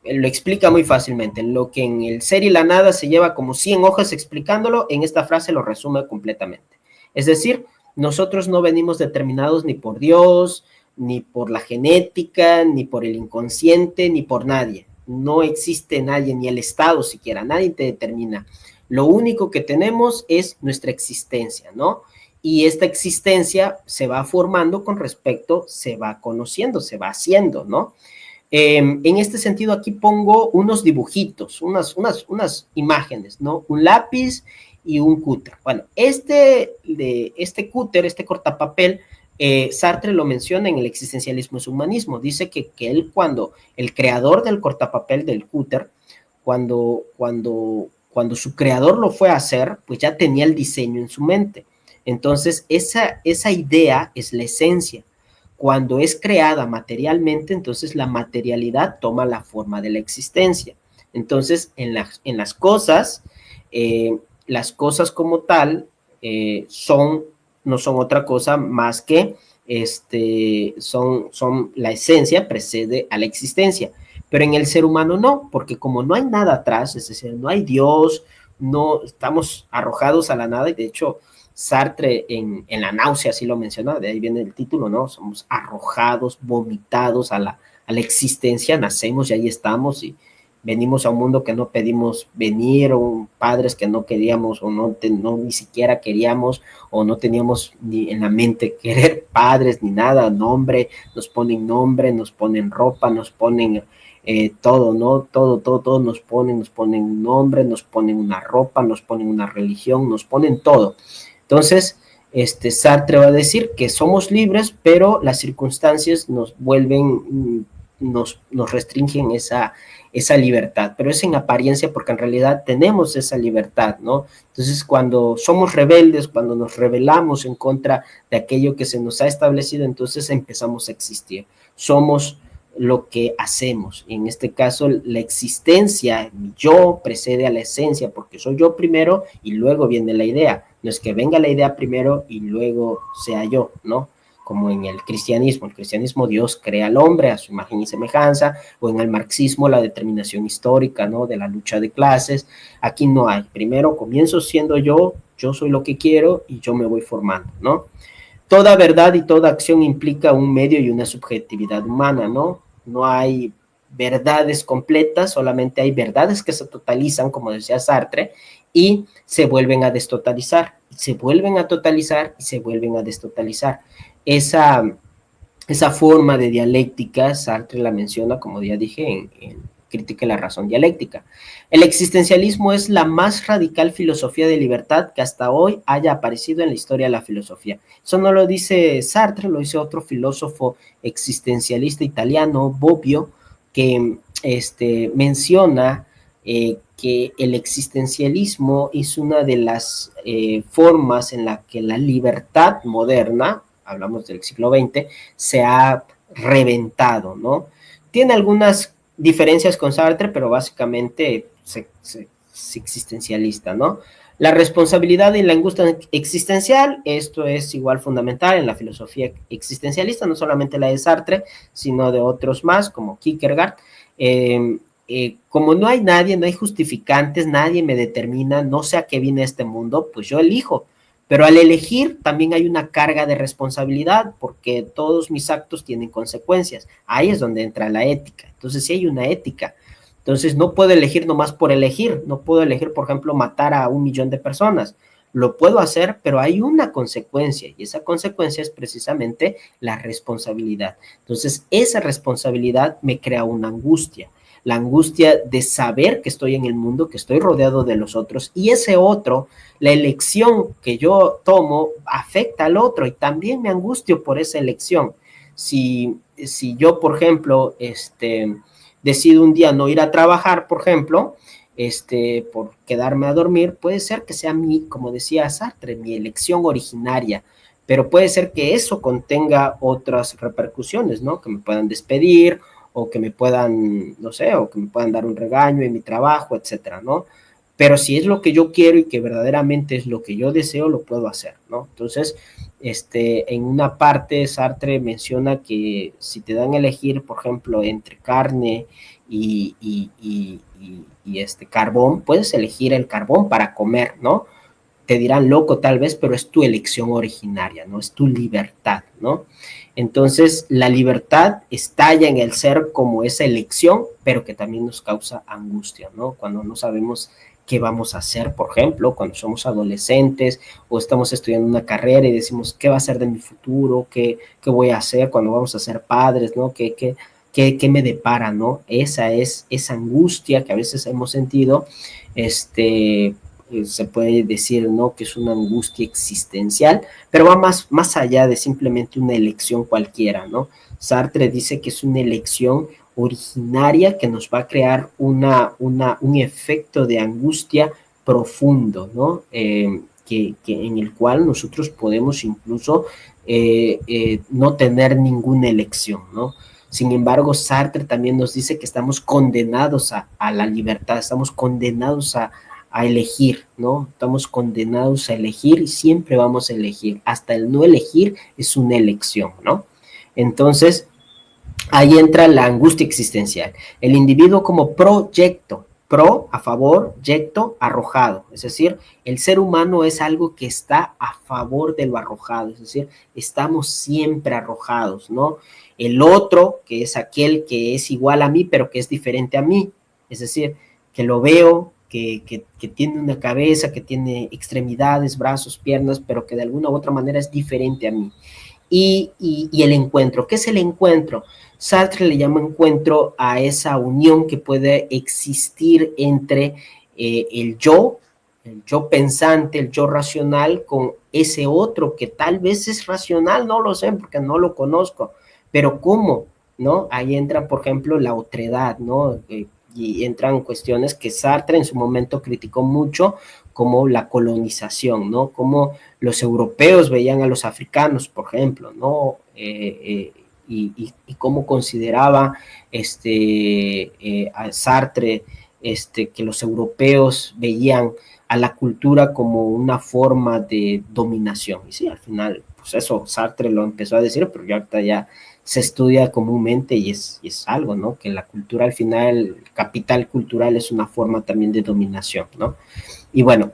B: lo explica muy fácilmente. Lo que en el ser y la nada se lleva como 100 hojas explicándolo, en esta frase lo resume completamente. Es decir, nosotros no venimos determinados ni por Dios, ni por la genética, ni por el inconsciente, ni por nadie. No existe nadie, ni el Estado siquiera, nadie te determina. Lo único que tenemos es nuestra existencia, ¿no? Y esta existencia se va formando con respecto, se va conociendo, se va haciendo, ¿no? En este sentido, aquí pongo unos dibujitos, unas imágenes, ¿no? Un lápiz y un cúter. Bueno, este cúter, este cortapapel, Sartre lo menciona en el existencialismo es humanismo. Dice que él, cuando el creador del cortapapel, del cúter, cuando su creador lo fue a hacer, pues ya tenía el diseño en su mente. Entonces, esa idea es la esencia. Cuando es creada materialmente, entonces la materialidad toma la forma de la existencia. Entonces, en las cosas como tal no son otra cosa más que son la esencia precede a la existencia. Pero en el ser humano no, porque como no hay nada atrás, es decir, no hay Dios, no estamos arrojados a la nada, y de hecho Sartre en La náusea así lo menciona, de ahí viene el título, ¿no? Somos arrojados, vomitados a la existencia, nacemos y ahí estamos, y venimos a un mundo que no pedimos venir, o padres que no queríamos, o no ni siquiera queríamos, o no teníamos ni en la mente querer padres, ni nada, nos ponen ropa, nos ponen todo, ¿no? Todo nos ponen nombre, nos ponen una ropa, nos ponen una religión, nos ponen todo. Entonces, Sartre va a decir que somos libres, pero las circunstancias nos vuelven, nos restringen esa libertad, pero es en apariencia porque en realidad tenemos esa libertad, ¿no? Entonces, cuando somos rebeldes, cuando nos rebelamos en contra de aquello que se nos ha establecido, entonces empezamos a existir. Somos lo que hacemos. En este caso, la existencia, yo precede a la esencia, porque soy yo primero y luego viene la idea. No es que venga la idea primero y luego sea yo, ¿no? Como en el cristianismo. Dios crea al hombre a su imagen y semejanza, o en el marxismo la determinación histórica, ¿no? De la lucha de clases. Aquí no hay. Primero comienzo siendo yo soy lo que quiero y yo me voy formando, ¿no? Toda verdad y toda acción implica un medio y una subjetividad humana, ¿no? No hay verdades completas, solamente hay verdades que se totalizan, como decía Sartre, y se vuelven a destotalizar, se vuelven a totalizar y se vuelven a destotalizar. Esa forma de dialéctica, Sartre la menciona, como ya dije, en Crítica de la razón dialéctica. El existencialismo es la más radical filosofía de libertad que hasta hoy haya aparecido en la historia de la filosofía. Eso no lo dice Sartre, lo dice otro filósofo existencialista italiano, Bobbio, que menciona que el existencialismo es una de las formas en la que la libertad moderna, hablamos del siglo XX, se ha reventado, ¿no? Tiene algunas diferencias con Sartre, pero básicamente es existencialista, ¿no? La responsabilidad y la angustia existencial, esto es igual fundamental en la filosofía existencialista, no solamente la de Sartre, sino de otros más, como Kierkegaard. Como no hay nadie, no hay justificantes, nadie me determina, no sé a qué viene este mundo, pues yo elijo. Pero al elegir también hay una carga de responsabilidad porque todos mis actos tienen consecuencias. Ahí es donde entra la ética. Entonces sí hay una ética. Entonces no puedo elegir nomás por elegir. No puedo elegir, por ejemplo, matar a 1 millón de personas. Lo puedo hacer, pero hay una consecuencia y esa consecuencia es precisamente la responsabilidad. Entonces esa responsabilidad me crea una angustia. La angustia de saber que estoy en el mundo, que estoy rodeado de los otros y ese otro, la elección que yo tomo afecta al otro y también me angustio por esa elección. Si yo, por ejemplo, decido un día no ir a trabajar, por ejemplo, por quedarme a dormir, puede ser que sea mi, como decía Sartre, mi elección originaria, pero puede ser que eso contenga otras repercusiones, ¿no? Que me puedan despedir o que me puedan, no sé, o que me puedan dar un regaño en mi trabajo, etcétera, ¿no? Pero si es lo que yo quiero y que verdaderamente es lo que yo deseo, lo puedo hacer, ¿no? Entonces, en una parte Sartre menciona que si te dan a elegir, por ejemplo, entre carne y carbón, puedes elegir el carbón para comer, ¿no? Te dirán loco tal vez, pero es tu elección originaria, ¿no? Es tu libertad, ¿no? Entonces, la libertad estalla en el ser como esa elección, pero que también nos causa angustia, ¿no? Cuando no sabemos qué vamos a hacer, por ejemplo, cuando somos adolescentes o estamos estudiando una carrera y decimos, ¿qué va a ser de mi futuro? ¿Qué voy a hacer cuando vamos a ser padres, ¿no? ¿Qué me depara, ¿no? Esa es esa angustia que a veces hemos sentido, se puede decir, ¿no? Que es una angustia existencial, pero va más allá de simplemente una elección cualquiera, ¿no? Sartre dice que es una elección originaria que nos va a crear un efecto de angustia profundo, ¿no? En el cual nosotros podemos incluso no tener ninguna elección, ¿no? Sin embargo, Sartre también nos dice que estamos condenados a la libertad, estamos condenados a elegir, ¿no? Estamos condenados a elegir y siempre vamos a elegir. Hasta el no elegir es una elección, ¿no? Entonces, ahí entra la angustia existencial. El individuo como proyecto, pro, a favor, yecto, arrojado. Es decir, el ser humano es algo que está a favor de lo arrojado. Es decir, estamos siempre arrojados, ¿no? El otro, que es aquel que es igual a mí, pero que es diferente a mí. Es decir, que lo veo, que tiene una cabeza, que tiene extremidades, brazos, piernas, pero que de alguna u otra manera es diferente a mí. Y el encuentro. ¿Qué es el encuentro? Sartre le llama encuentro a esa unión que puede existir entre el yo pensante, el yo racional, con ese otro que tal vez es racional, no lo sé porque no lo conozco, pero ¿cómo? ¿No? Ahí entra, por ejemplo, la otredad, ¿no? Y entran cuestiones que Sartre en su momento criticó mucho, como la colonización, ¿no? Como los europeos veían a los africanos, por ejemplo, ¿no? Y cómo consideraba a Sartre que los europeos veían a la cultura como una forma de dominación. Y sí, al final, pues eso Sartre lo empezó a decir, pero ya ahorita ya se estudia comúnmente y es algo, ¿no? Que la cultura al final, el capital cultural es una forma también de dominación, ¿no? Y bueno,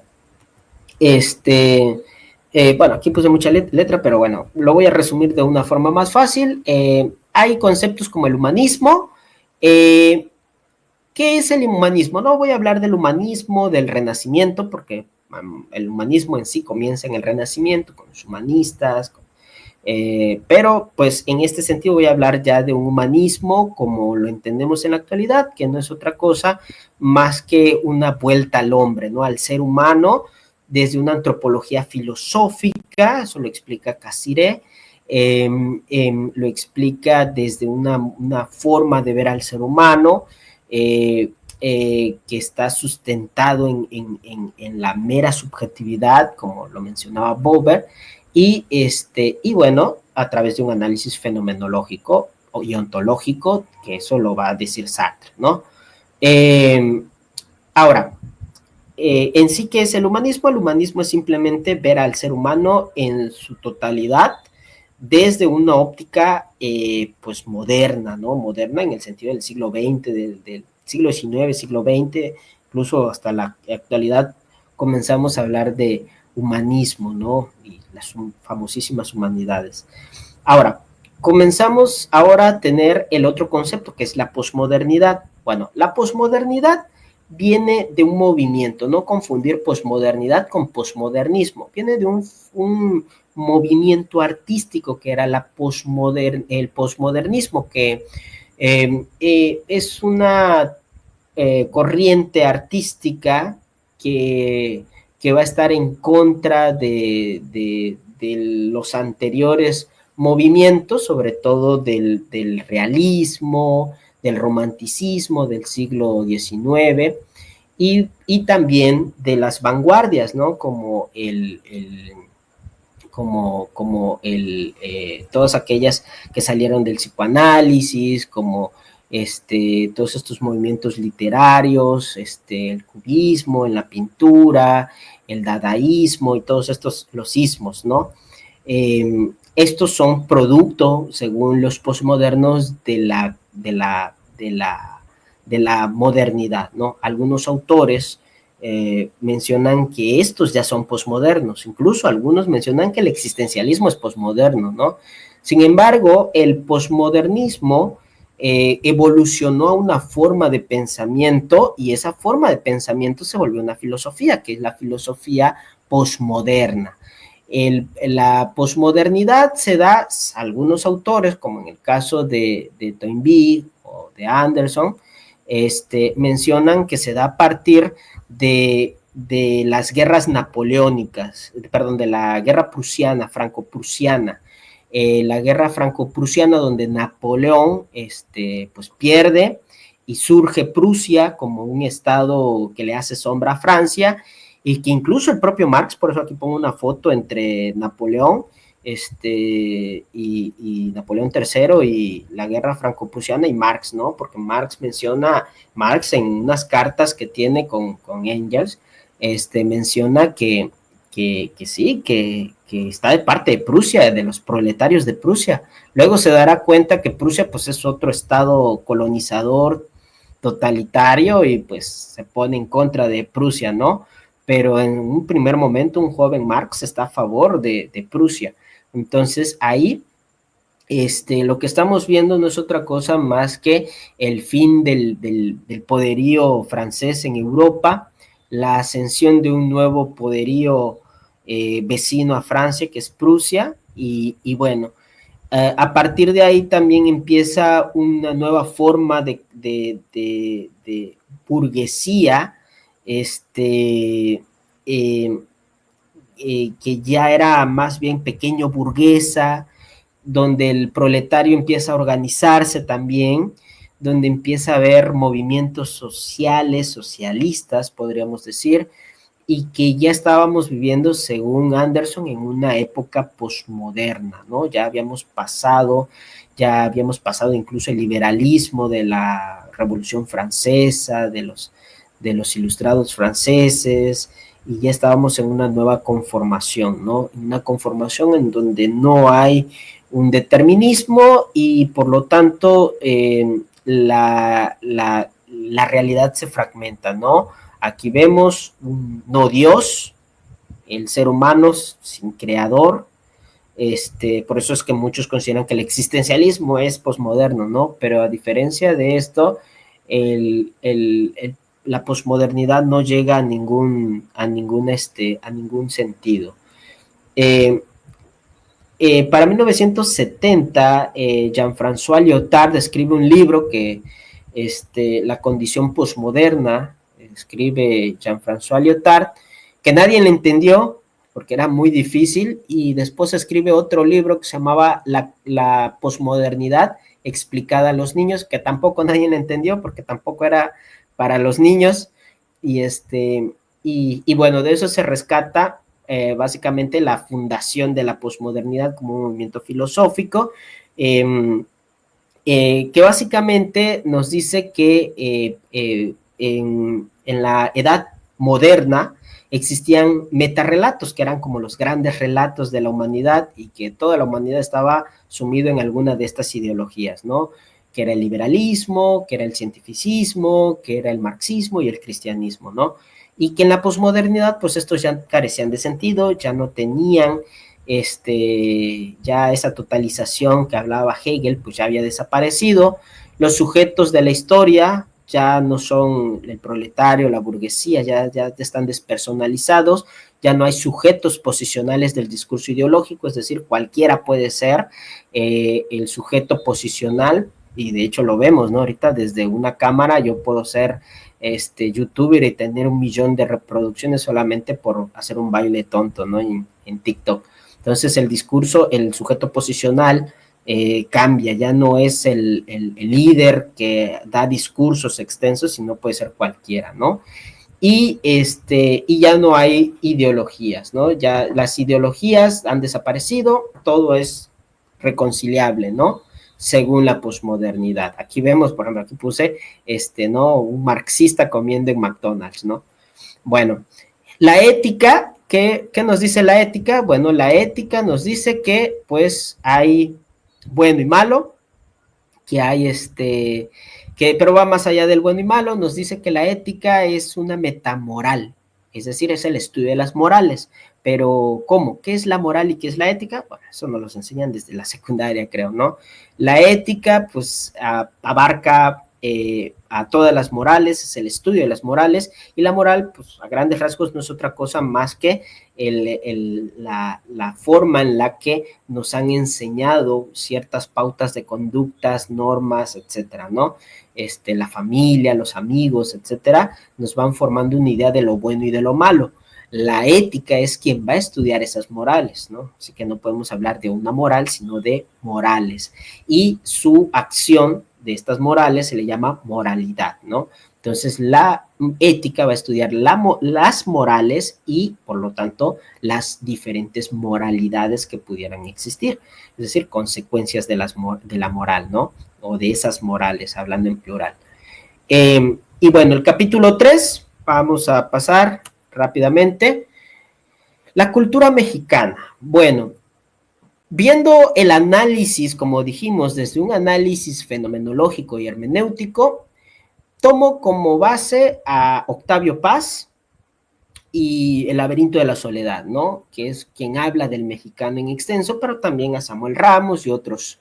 B: bueno, aquí puse mucha letra, pero bueno, lo voy a resumir de una forma más fácil. Hay conceptos como el humanismo. ¿Qué es el humanismo? No voy a hablar del humanismo, del renacimiento, porque el humanismo en sí comienza en el renacimiento, con los humanistas, pero pues en este sentido voy a hablar ya de un humanismo como lo entendemos en la actualidad, que no es otra cosa más que una vuelta al hombre, ¿no? Al ser humano, desde una antropología filosófica, eso lo explica Cassirer, lo explica desde una forma de ver al ser humano, que está sustentado en la mera subjetividad, como lo mencionaba Buber, y bueno, a través de un análisis fenomenológico y ontológico, que eso lo va a decir Sartre, ¿no? Ahora, en sí, ¿qué es el humanismo? El humanismo es simplemente ver al ser humano en su totalidad desde una óptica pues moderna, ¿no? Moderna en el sentido del siglo XX, del siglo XIX, siglo XX, incluso hasta la actualidad comenzamos a hablar de humanismo, ¿no? Y las famosísimas humanidades. Ahora, comenzamos ahora a tener el otro concepto que es la posmodernidad. Bueno, la posmodernidad viene de un movimiento, no confundir posmodernidad con posmodernismo, viene de un movimiento artístico que era el posmodernismo, que es una corriente artística que va a estar en contra de los anteriores movimientos, sobre todo del realismo, del romanticismo del siglo XIX y también de las vanguardias, ¿no? Como todas aquellas que salieron del psicoanálisis, como todos estos movimientos literarios, el cubismo en la pintura, el dadaísmo y todos estos los ismos, ¿no? Estos son producto, según los posmodernos, de la modernidad, ¿no? Algunos autores mencionan que estos ya son posmodernos, incluso algunos mencionan que el existencialismo es posmoderno, ¿no? Sin embargo, el posmodernismo evolucionó a una forma de pensamiento y esa forma de pensamiento se volvió una filosofía, que es la filosofía posmoderna. La posmodernidad se da, algunos autores, como en el caso de Toynbee o de Anderson, mencionan que se da a partir de las guerras napoleónicas, perdón, de la guerra prusiana, franco-prusiana, la guerra franco-prusiana donde Napoleón pues pierde y surge Prusia como un estado que le hace sombra a Francia y que incluso el propio Marx, por eso aquí pongo una foto entre Napoleón y Napoleón III y la guerra franco-prusiana y Marx, ¿no? Porque Marx en unas cartas que tiene con Engels, menciona que sí, que está de parte de Prusia, de los proletarios de Prusia. Luego se dará cuenta que Prusia pues es otro estado colonizador totalitario y pues se pone en contra de Prusia, ¿no? Pero en un primer momento un joven Marx está a favor de Prusia. Entonces ahí lo que estamos viendo no es otra cosa más que el fin del poderío francés en Europa, la ascensión de un nuevo poderío vecino a Francia, que es Prusia, y bueno, a partir de ahí también empieza una nueva forma de burguesía, que ya era más bien pequeño burguesa, donde el proletario empieza a organizarse también, donde empieza a haber movimientos sociales, socialistas, podríamos decir, y que ya estábamos viviendo, según Anderson, en una época posmoderna, ¿no? Ya habíamos pasado incluso el liberalismo de la Revolución Francesa, de los ilustrados franceses, y ya estábamos en una nueva conformación, ¿no? Una conformación en donde no hay un determinismo y por lo tanto la realidad se fragmenta, ¿no? Aquí vemos un no Dios, el ser humano sin creador, por eso es que muchos consideran que el existencialismo es posmoderno, ¿no? Pero a diferencia de esto, la posmodernidad no llega a ningún sentido. Para 1970, Jean-François Lyotard escribe un libro que La condición posmoderna, escribe Jean-François Lyotard, que nadie le entendió porque era muy difícil, y después escribe otro libro que se llamaba La posmodernidad explicada a los niños, que tampoco nadie le entendió porque tampoco era para los niños, y bueno, de eso se rescata básicamente la fundación de la posmodernidad como un movimiento filosófico, que básicamente nos dice que en la edad moderna existían metarrelatos, que eran como los grandes relatos de la humanidad, y que toda la humanidad estaba sumido en alguna de estas ideologías, ¿no? Que era el liberalismo, que era el cientificismo, que era el marxismo y el cristianismo, ¿no? Y que en la posmodernidad, pues estos ya carecían de sentido, ya no tenían ya esa totalización que hablaba Hegel, pues ya había desaparecido. Los sujetos de la historia ya no son el proletario, la burguesía, ya están despersonalizados, ya no hay sujetos posicionales del discurso ideológico, es decir, cualquiera puede ser el sujeto posicional, y de hecho lo vemos, ¿no? Ahorita desde una cámara yo puedo ser youtuber y tener 1 millón de reproducciones solamente por hacer un baile tonto, ¿no? En TikTok. Entonces el discurso, el sujeto posicional cambia, ya no es el líder que da discursos extensos, sino puede ser cualquiera, ¿no? Y ya no hay ideologías, ¿no? Ya las ideologías han desaparecido, todo es reconciliable, ¿no? Según la posmodernidad. Aquí vemos, por ejemplo, aquí puse, ¿no? Un marxista comiendo en McDonald's, ¿no? Bueno, la ética, ¿qué nos dice la ética? Bueno, la ética nos dice que, pues, hay bueno y malo, que hay pero va más allá del bueno y malo, nos dice que la ética es una metamoral, es decir, es el estudio de las morales. Pero, ¿cómo? ¿Qué es la moral y qué es la ética? Bueno, eso nos lo enseñan desde la secundaria, creo, ¿no? La ética, pues, abarca a todas las morales, es el estudio de las morales, y la moral, pues, a grandes rasgos no es otra cosa más que la forma en la que nos han enseñado ciertas pautas de conductas, normas, etcétera, ¿no? La familia, los amigos, etcétera, nos van formando una idea de lo bueno y de lo malo. La ética es quien va a estudiar esas morales, ¿no? Así que no podemos hablar de una moral, sino de morales. Y su acción de estas morales se le llama moralidad, ¿no? Entonces, la ética va a estudiar las morales y, por lo tanto, las diferentes moralidades que pudieran existir, es decir, consecuencias de la moral, ¿no? O de esas morales, hablando en plural. Y bueno, el capítulo 3, vamos a pasar rápidamente. La cultura mexicana. Bueno, viendo el análisis, como dijimos, desde un análisis fenomenológico y hermenéutico, tomo como base a Octavio Paz y El laberinto de la soledad, ¿no? Que es quien habla del mexicano en extenso, pero también a Samuel Ramos y otros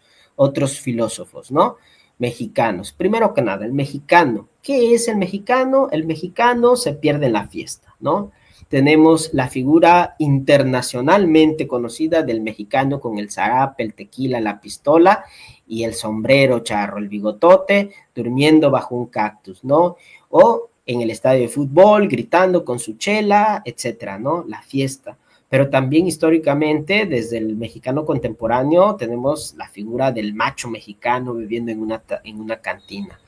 B: filósofos, ¿no? Mexicanos. Primero que nada, el mexicano. ¿Qué es el mexicano? El mexicano se pierde en la fiesta, ¿no? Tenemos la figura internacionalmente conocida del mexicano con el zarape, el tequila, la pistola y el sombrero charro, el bigotote, durmiendo bajo un cactus, ¿no? O en el estadio de fútbol, gritando con su chela, etcétera, ¿no? La fiesta. Pero también históricamente, desde el mexicano contemporáneo, tenemos la figura del macho mexicano viviendo en una cantina.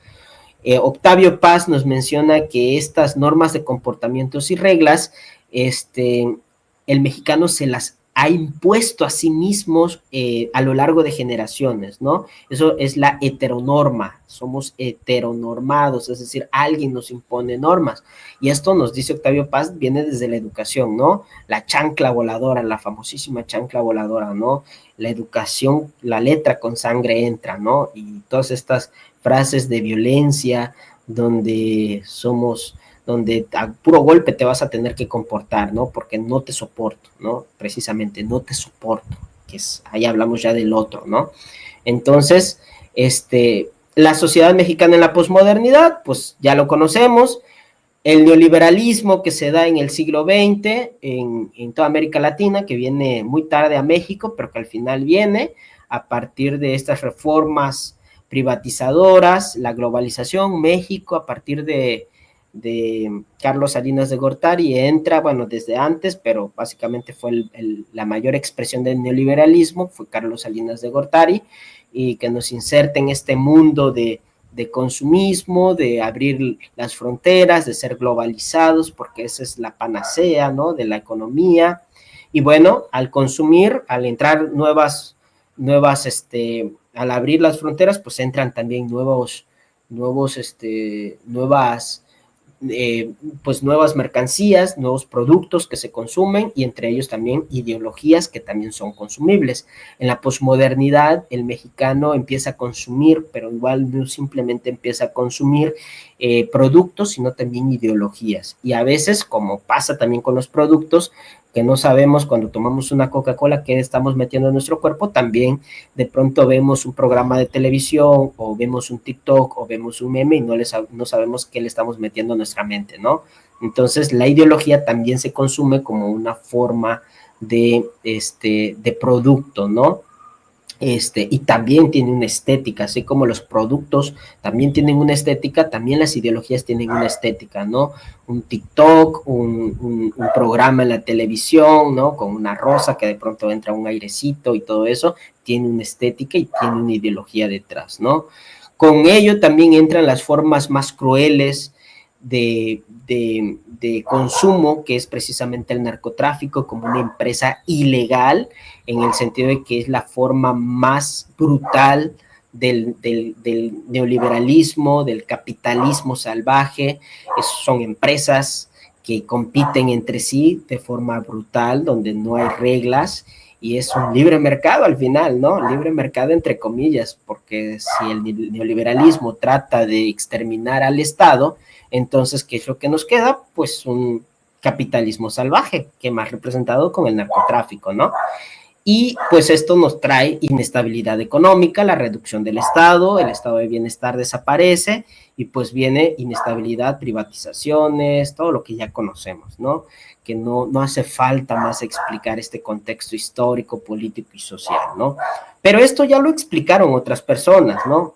B: Octavio Paz nos menciona que estas normas de comportamientos y reglas, el mexicano se las ha impuesto a sí mismos a lo largo de generaciones, ¿no? Eso es la heteronorma, somos heteronormados, es decir, alguien nos impone normas. Y esto nos dice Octavio Paz, viene desde la educación, ¿no? La chancla voladora, la famosísima chancla voladora, ¿no? La educación, la letra con sangre entra, ¿no? Y todas estas frases de violencia, donde a puro golpe te vas a tener que comportar, ¿no? Porque no te soporto, ¿no? Precisamente, no te soporto, que es, ahí hablamos ya del otro, ¿no? Entonces, la sociedad mexicana en la posmodernidad, pues ya lo conocemos, el neoliberalismo que se da en el siglo XX en toda América Latina, que viene muy tarde a México, pero que al final viene a partir de estas reformas privatizadoras, la globalización, México a partir de Carlos Salinas de Gortari entra, bueno, desde antes, pero básicamente fue la mayor expresión del neoliberalismo, fue Carlos Salinas de Gortari, y que nos inserta en este mundo de de consumismo, de abrir las fronteras, de ser globalizados, porque esa es la panacea, ¿no?, de la economía. Y bueno, al consumir, al entrar al abrir las fronteras, pues entran también nuevas pues nuevas mercancías, nuevos productos que se consumen y entre ellos también ideologías que también son consumibles. En la posmodernidad el mexicano empieza a consumir, pero igual no simplemente empieza a consumir productos, sino también ideologías. Y a veces, como pasa también con los productos, que no sabemos cuando tomamos una Coca-Cola qué estamos metiendo en nuestro cuerpo, también de pronto vemos un programa de televisión o vemos un TikTok o vemos un meme y no sabemos qué le estamos metiendo a nuestra mente, ¿no? Entonces la ideología también se consume como una forma de producto, ¿no? Y también tiene una estética, así como los productos también tienen una estética, también las ideologías tienen una estética, ¿no? Un TikTok, un programa en la televisión, ¿no? Con una rosa que de pronto entra un airecito y todo eso, tiene una estética y tiene una ideología detrás, ¿no? Con ello también entran las formas más crueles de consumo, que es precisamente el narcotráfico como una empresa ilegal, en el sentido de que es la forma más brutal del neoliberalismo, del capitalismo salvaje. Son empresas que compiten entre sí de forma brutal, donde no hay reglas, y es un libre mercado al final, ¿no? Libre mercado entre comillas, porque si el neoliberalismo trata de exterminar al Estado, entonces, ¿qué es lo que nos queda? Pues un capitalismo salvaje, que más representado con el narcotráfico, ¿no? Y pues esto nos trae inestabilidad económica, la reducción del Estado, el estado de bienestar desaparece y pues viene inestabilidad, privatizaciones, todo lo que ya conocemos, ¿no? Que no hace falta más explicar este contexto histórico, político y social, ¿no? Pero esto ya lo explicaron otras personas, ¿no?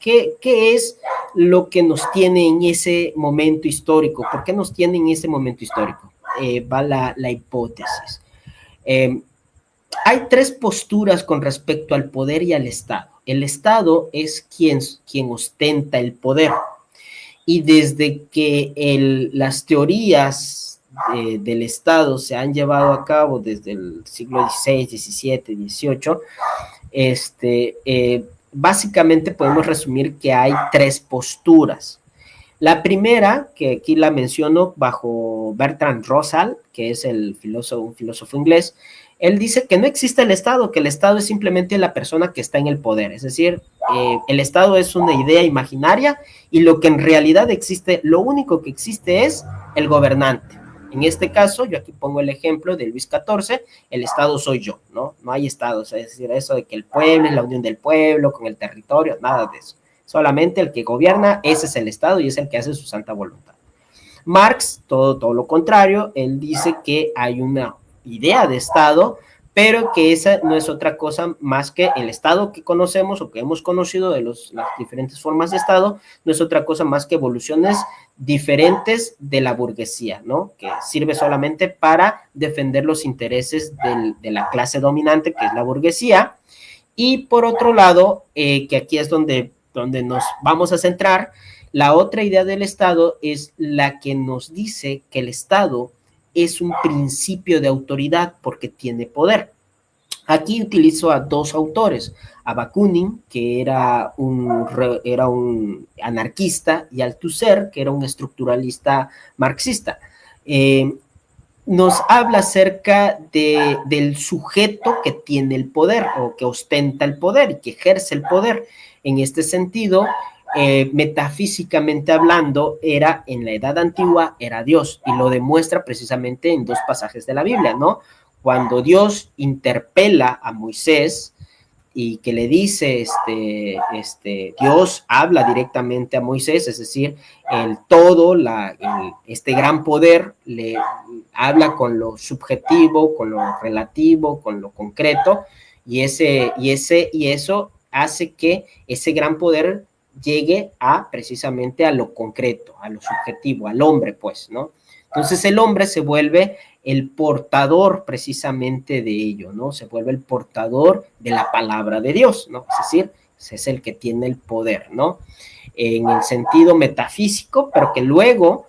B: ¿Qué es lo que nos tiene en ese momento histórico? ¿Por qué nos tiene en ese momento histórico? Va la hipótesis. Hay tres posturas con respecto al poder y al Estado. El Estado es quien ostenta el poder. Y desde que las teorías del Estado se han llevado a cabo desde el siglo XVI, XVII, XVIII, básicamente podemos resumir que hay tres posturas. La primera, que aquí la menciono bajo Bertrand Russell, que es un filósofo inglés, él dice que no existe el Estado, que el Estado es simplemente la persona que está en el poder. Es decir, el Estado es una idea imaginaria y lo que en realidad existe, lo único que existe es el gobernante. En este caso, yo aquí pongo el ejemplo de Luis XIV, el Estado soy yo, ¿no? No hay Estado, es decir, eso de que el pueblo es la unión del pueblo con el territorio, nada de eso. Solamente el que gobierna, ese es el Estado y es el que hace su santa voluntad. Marx, todo lo contrario, él dice que hay una idea de Estado, pero que esa no es otra cosa más que el Estado que conocemos o que hemos conocido de las diferentes formas de Estado, no es otra cosa más que evoluciones diferentes de la burguesía, ¿no? Que sirve solamente para defender los intereses de la clase dominante, que es la burguesía. Y por otro lado, que aquí es donde nos vamos a centrar, la otra idea del Estado es la que nos dice que el Estado es un principio de autoridad porque tiene poder. Aquí utilizo a dos autores, a Bakunin, que era un anarquista, y Althusser, que era un estructuralista marxista. Nos habla acerca del sujeto que tiene el poder o que ostenta el poder y que ejerce el poder. En este sentido, metafísicamente hablando, en la edad antigua era Dios, y lo demuestra precisamente en dos pasajes de la Biblia, ¿no? Cuando Dios interpela a Moisés y que le dice, Dios habla directamente a Moisés, es decir, este gran poder le habla con lo subjetivo, con lo relativo, con lo concreto, y eso hace que ese gran poder llegue precisamente a lo concreto, a lo subjetivo, al hombre, pues, ¿no? Entonces el hombre se vuelve el portador precisamente de ello, ¿no? Se vuelve el portador de la palabra de Dios, ¿no? Es decir, es el que tiene el poder, ¿no? En el sentido metafísico, pero que luego,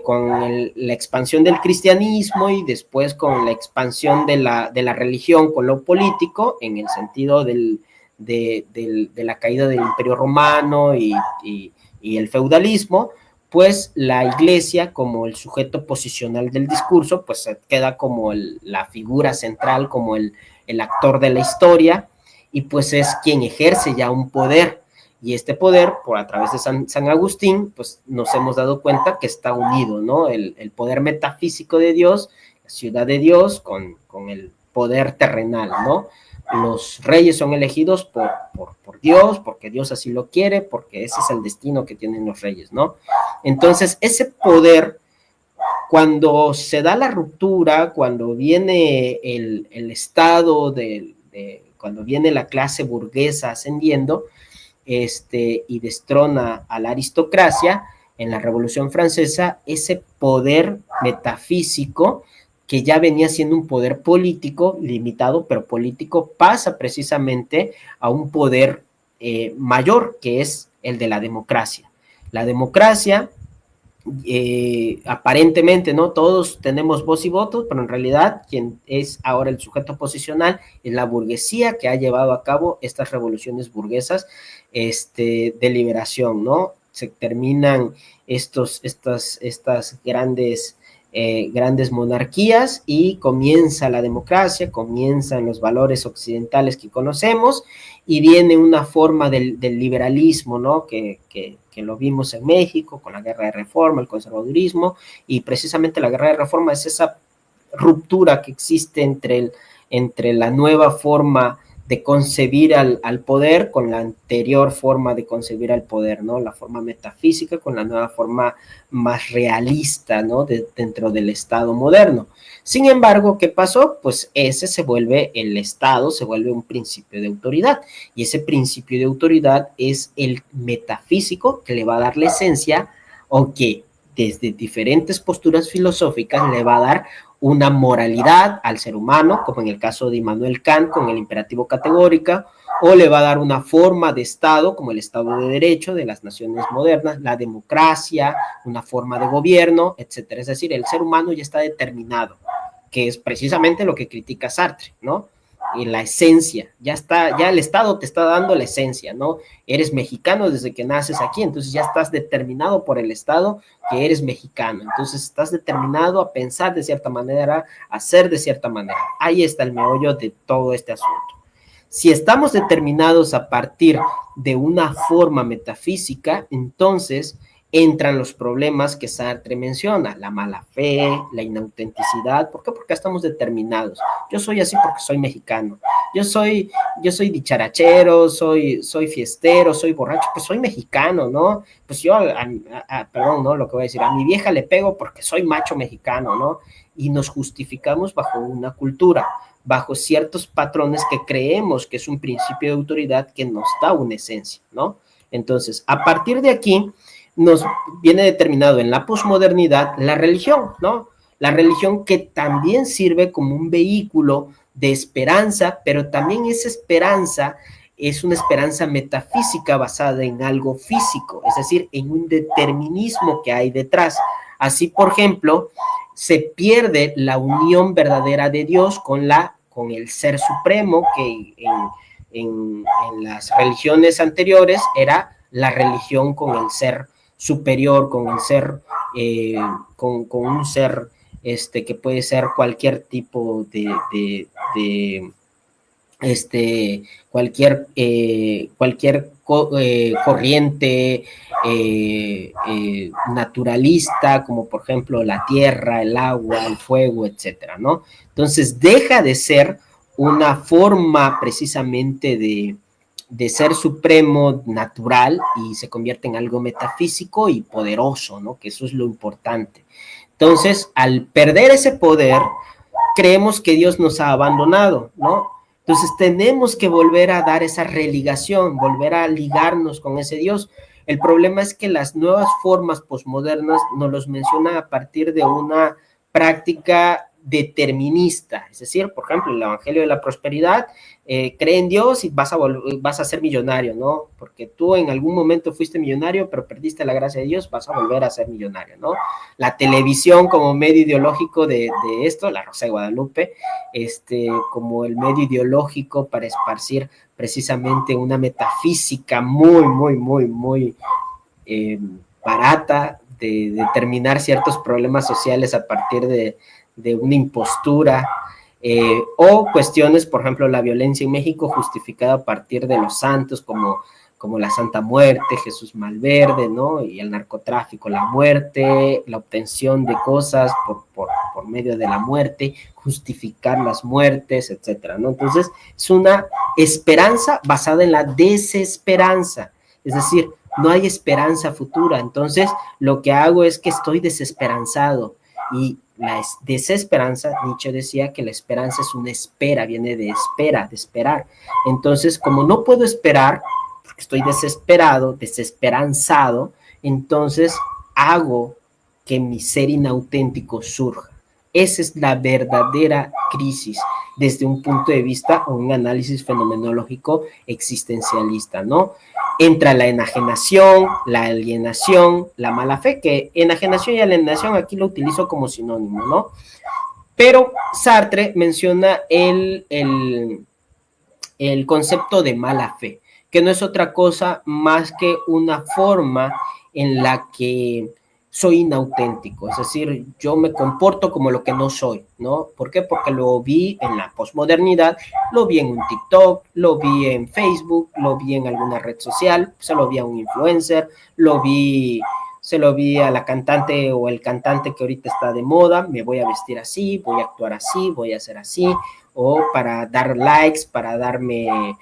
B: con la expansión del cristianismo y después con la expansión de la religión con lo político, en el sentido de la caída del Imperio Romano y el feudalismo, pues la iglesia, como el sujeto posicional del discurso, pues queda como la figura central, como el actor de la historia, y pues es quien ejerce ya un poder. Y este poder, por a través de San Agustín, pues nos hemos dado cuenta que está unido, ¿no? El poder metafísico de Dios, la ciudad de Dios, con el poder terrenal, ¿no? Los reyes son elegidos por Dios, porque Dios así lo quiere, porque ese es el destino que tienen los reyes, ¿no? Entonces, ese poder, cuando se da la ruptura, cuando viene el Estado, cuando viene la clase burguesa ascendiendo, y destrona a la aristocracia, en la Revolución Francesa, ese poder metafísico, que ya venía siendo un poder político, limitado, pero político, pasa precisamente a un poder mayor, que es el de la democracia. La democracia, aparentemente, ¿no? Todos tenemos voz y voto, pero en realidad quien es ahora el sujeto posicional es la burguesía, que ha llevado a cabo estas revoluciones burguesas de liberación, ¿no? Se terminan estas grandes monarquías y comienza la democracia, comienzan los valores occidentales que conocemos y viene una forma del liberalismo, ¿no? Que lo vimos en México con la Guerra de Reforma, el conservadurismo, y precisamente la Guerra de Reforma es esa ruptura que existe entre la nueva forma de concebir al poder con la anterior forma de concebir al poder, ¿no? La forma metafísica con la nueva forma más realista, ¿no? Dentro del Estado moderno. Sin embargo, ¿qué pasó? Pues ese se vuelve el Estado, se vuelve un principio de autoridad, y ese principio de autoridad es el metafísico que le va a dar la esencia, o que desde diferentes posturas filosóficas le va a dar una moralidad al ser humano, como en el caso de Immanuel Kant con el imperativo categórico, o le va a dar una forma de Estado, como el Estado de Derecho de las naciones modernas, la democracia, una forma de gobierno, etcétera. Es decir, el ser humano ya está determinado, que es precisamente lo que critica Sartre, ¿no? Y la esencia, ya el Estado te está dando la esencia, ¿no? Eres mexicano desde que naces aquí, entonces ya estás determinado por el Estado que eres mexicano, entonces estás determinado a pensar de cierta manera, a hacer de cierta manera. Ahí está el meollo de todo este asunto. Si estamos determinados a partir de una forma metafísica, entonces entran los problemas que Sartre menciona, la mala fe, la inautenticidad. ¿Por qué? Porque estamos determinados. Yo soy así porque soy mexicano. Yo soy dicharachero, soy fiestero, soy borracho, pues soy mexicano, ¿no? Pues yo, perdón, ¿no? Lo que voy a decir, a mi vieja le pego porque soy macho mexicano, ¿no? Y nos justificamos bajo una cultura, bajo ciertos patrones que creemos que es un principio de autoridad que nos da una esencia, ¿no? Entonces, a partir de aquí, nos viene determinado en la posmodernidad la religión, ¿no? La religión que también sirve como un vehículo de esperanza, pero también esa esperanza es una esperanza metafísica basada en algo físico, es decir, en un determinismo que hay detrás. Así, por ejemplo, se pierde la unión verdadera de Dios con el ser supremo, que en las religiones anteriores era la religión con el ser superior, con el ser, con un ser que puede ser cualquier tipo de cualquier corriente naturalista, como por ejemplo la tierra, el agua, el fuego, etcétera, ¿no? Entonces deja de ser una forma precisamente de ser supremo natural y se convierte en algo metafísico y poderoso, ¿no? Que eso es lo importante. Entonces, al perder ese poder, creemos que Dios nos ha abandonado, ¿no? Entonces tenemos que volver a dar esa religación, volver a ligarnos con ese Dios. El problema es que las nuevas formas posmodernas nos los mencionan a partir de una práctica determinista, es decir, por ejemplo, el Evangelio de la Prosperidad, cree en Dios y vas a ser millonario, ¿no? Porque tú en algún momento fuiste millonario, pero perdiste la gracia de Dios, vas a volver a ser millonario, ¿no? La televisión como medio ideológico de esto, la Rosa de Guadalupe, como el medio ideológico para esparcir precisamente una metafísica muy barata de determinar ciertos problemas sociales a partir de una impostura, o cuestiones, por ejemplo, la violencia en México justificada a partir de los santos como la Santa Muerte, Jesús Malverde, ¿no? Y el narcotráfico, la muerte, la obtención de cosas por medio de la muerte, justificar las muertes, etcétera, ¿no? Entonces, es una esperanza basada en la desesperanza, es decir, no hay esperanza futura. Entonces, lo que hago es que estoy desesperanzado, y la desesperanza, Nietzsche decía que la esperanza es una espera, viene de espera, de esperar. Entonces, como no puedo esperar, porque estoy desesperado, desesperanzado, entonces hago que mi ser inauténtico surja. Esa es la verdadera crisis desde un punto de vista o un análisis fenomenológico existencialista, ¿no? Entra la enajenación, la alienación, la mala fe, que enajenación y alienación aquí lo utilizo como sinónimo, ¿no? Pero Sartre menciona el concepto de mala fe, que no es otra cosa más que una forma en la que soy inauténtico, es decir, yo me comporto como lo que no soy, ¿no? ¿Por qué? Porque lo vi en la posmodernidad, lo vi en un TikTok, lo vi en Facebook, lo vi en alguna red social, se lo vi a un influencer, se lo vi a la cantante o el cantante que ahorita está de moda, me voy a vestir así, voy a actuar así, voy a hacer así, o para dar likes, para darme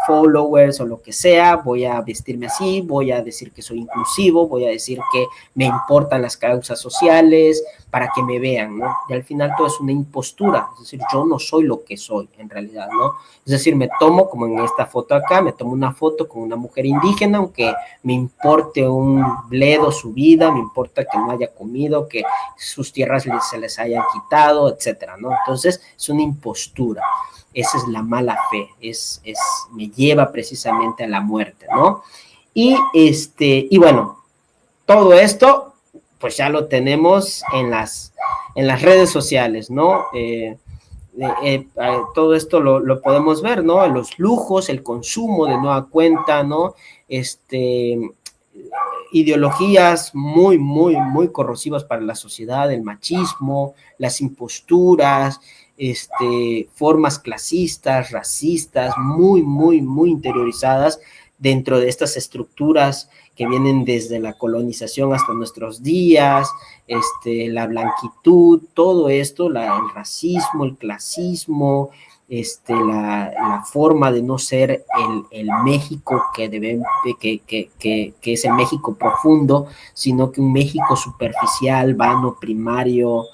B: followers o lo que sea, voy a vestirme así, voy a decir que soy inclusivo, voy a decir que me importan las causas sociales para que me vean, ¿no? Y al final todo es una impostura, es decir, yo no soy lo que soy en realidad, ¿no? Es decir, me tomo, como en esta foto acá, me tomo una foto con una mujer indígena, aunque me importe un bledo su vida, me importa que no haya comido, que sus tierras se les hayan quitado, etcétera, ¿no? Entonces, es una impostura. Esa es la mala fe, me lleva precisamente a la muerte, ¿no? Y bueno, todo esto, pues ya lo tenemos en las redes sociales, ¿no? Todo esto lo podemos ver, ¿no? Los lujos, el consumo de nueva cuenta, ¿no? Ideologías muy corrosivas para la sociedad, el machismo, las imposturas, formas clasistas, racistas, muy interiorizadas dentro de estas estructuras que vienen desde la colonización hasta nuestros días, la blanquitud, todo esto, el racismo, el clasismo, la forma de no ser el México que es el México profundo, sino que un México superficial, vano, primario,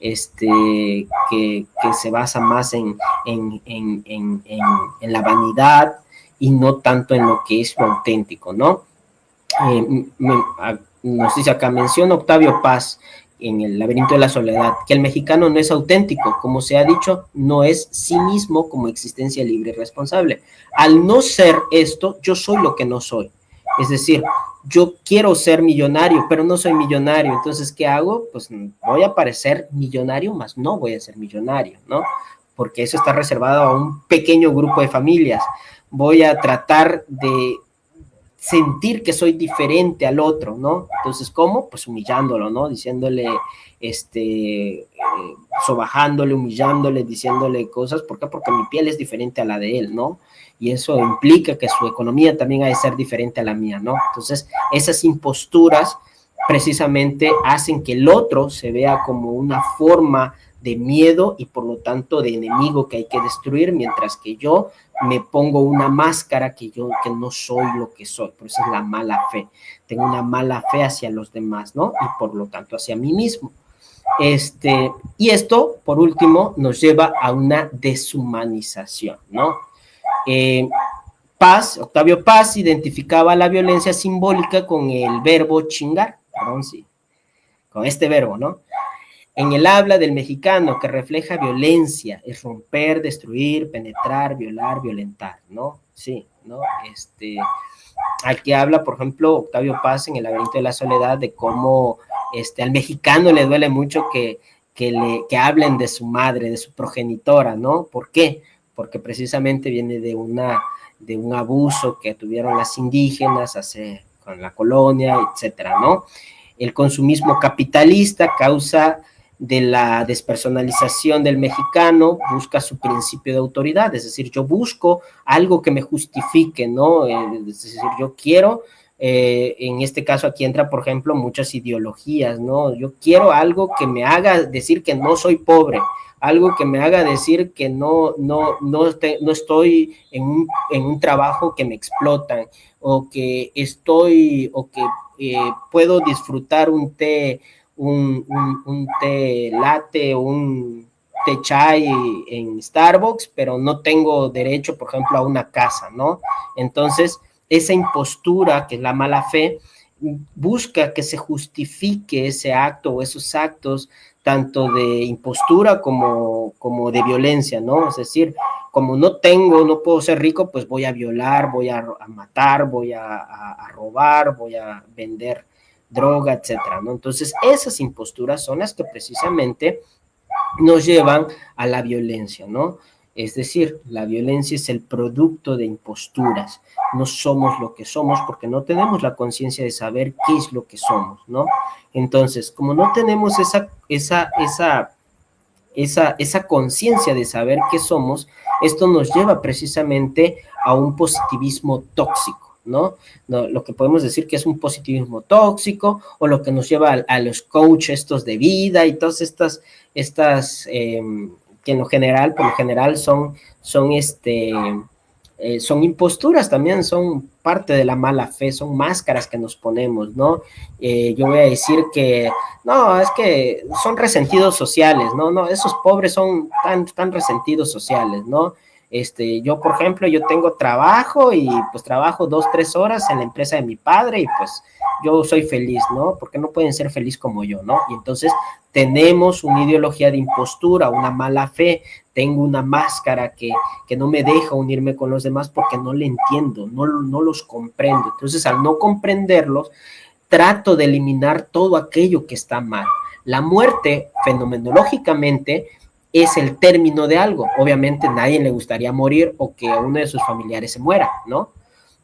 B: que se basa más en la vanidad y no tanto en lo que es lo auténtico, ¿no? Nos dice acá, menciona Octavio Paz en El laberinto de la soledad, que el mexicano no es auténtico, como se ha dicho, no es sí mismo como existencia libre y responsable. Al no ser esto, yo soy lo que no soy. Es decir, yo quiero ser millonario, pero no soy millonario. Entonces, ¿qué hago? Pues voy a parecer millonario, mas no voy a ser millonario, ¿no? Porque eso está reservado a un pequeño grupo de familias. Voy a tratar de sentir que soy diferente al otro, ¿no? Entonces, ¿cómo? Pues humillándolo, ¿no? Diciéndole, sobajándole, humillándole, diciéndole cosas. ¿Por qué? Porque mi piel es diferente a la de él, ¿no? Y eso implica que su economía también ha de ser diferente a la mía, ¿no? Entonces, esas imposturas precisamente hacen que el otro se vea como una forma de miedo y por lo tanto de enemigo que hay que destruir, mientras que yo me pongo una máscara que no soy lo que soy. Por eso es la mala fe. Tengo una mala fe hacia los demás, ¿no? Y por lo tanto hacia mí mismo. Y esto, por último, nos lleva a una deshumanización, ¿no? Octavio Paz identificaba la violencia simbólica con el verbo chingar, perdón, sí, con este verbo, ¿no? En el habla del mexicano que refleja violencia, es romper, destruir, penetrar, violar, violentar, ¿no? Sí, ¿no? Aquí habla, por ejemplo, Octavio Paz en El laberinto de la soledad de cómo al mexicano le duele mucho que hablen de su madre, de su progenitora, ¿no? ¿Por qué? Porque precisamente viene de un abuso que tuvieron las indígenas con la colonia, etcétera, ¿no? El consumismo capitalista causa de la despersonalización del mexicano, busca su principio de autoridad, es decir, yo busco algo que me justifique, ¿no? Es decir, yo quiero, en este caso aquí entra, por ejemplo, muchas ideologías, ¿no? Yo quiero algo que me haga decir que no soy pobre, algo que me haga decir que no estoy en un trabajo que me explotan, o que puedo disfrutar un té latte, un té chai en Starbucks, pero no tengo derecho, por ejemplo, a una casa, ¿no? Entonces, esa impostura, que es la mala fe, busca que se justifique ese acto o esos actos, tanto de impostura como de violencia, ¿no? Es decir, como no puedo ser rico, pues voy a violar, voy a matar, voy a robar, voy a vender droga, etcétera, ¿no? Entonces, esas imposturas son las que precisamente nos llevan a la violencia, ¿no? Es decir, la violencia es el producto de imposturas. No somos lo que somos porque no tenemos la conciencia de saber qué es lo que somos, ¿no? Entonces, como no tenemos esa conciencia de saber qué somos, esto nos lleva precisamente a un positivismo tóxico, ¿no? Lo que podemos decir que es un positivismo tóxico, o lo que nos lleva a los coaches estos de vida y todas estas que por lo general son imposturas también, son parte de la mala fe, son máscaras que nos ponemos, ¿no? Yo voy a decir que, no, es que son resentidos sociales, ¿no? Esos pobres son tan resentidos sociales, ¿no? Yo, por ejemplo, yo tengo trabajo y pues trabajo 2, 3 horas en la empresa de mi padre y pues yo soy feliz, ¿no? Porque no pueden ser feliz como yo, ¿no? Y entonces tenemos una ideología de impostura, una mala fe, tengo una máscara que no me deja unirme con los demás porque no le entiendo, no los comprendo. Entonces, al no comprenderlos, trato de eliminar todo aquello que está mal. La muerte, fenomenológicamente, es el término de algo. Obviamente, a nadie le gustaría morir o que uno de sus familiares se muera, ¿no?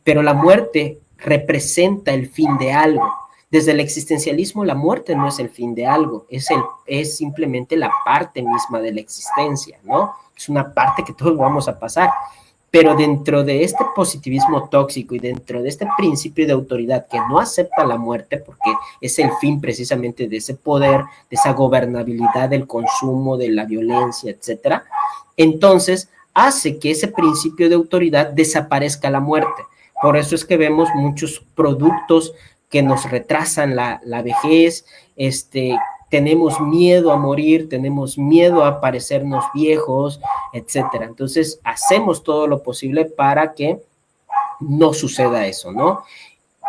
B: Pero la muerte representa el fin de algo. Desde el existencialismo, la muerte no es el fin de algo, es simplemente la parte misma de la existencia, ¿no? Es una parte que todos vamos a pasar. Pero dentro de este positivismo tóxico y dentro de este principio de autoridad que no acepta la muerte, porque es el fin precisamente de ese poder, de esa gobernabilidad del consumo, de la violencia, etcétera, entonces hace que ese principio de autoridad desaparezca la muerte. Por eso es que vemos muchos productos que nos retrasan la vejez, tenemos miedo a morir, tenemos miedo a parecernos viejos, etcétera. Entonces, hacemos todo lo posible para que no suceda eso, ¿no?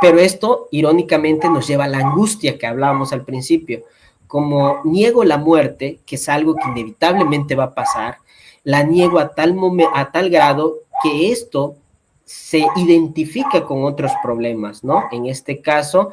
B: Pero esto, irónicamente, nos lleva a la angustia que hablábamos al principio. Como niego la muerte, que es algo que inevitablemente va a pasar, la niego a tal grado que esto se identifica con otros problemas, ¿no? En este caso,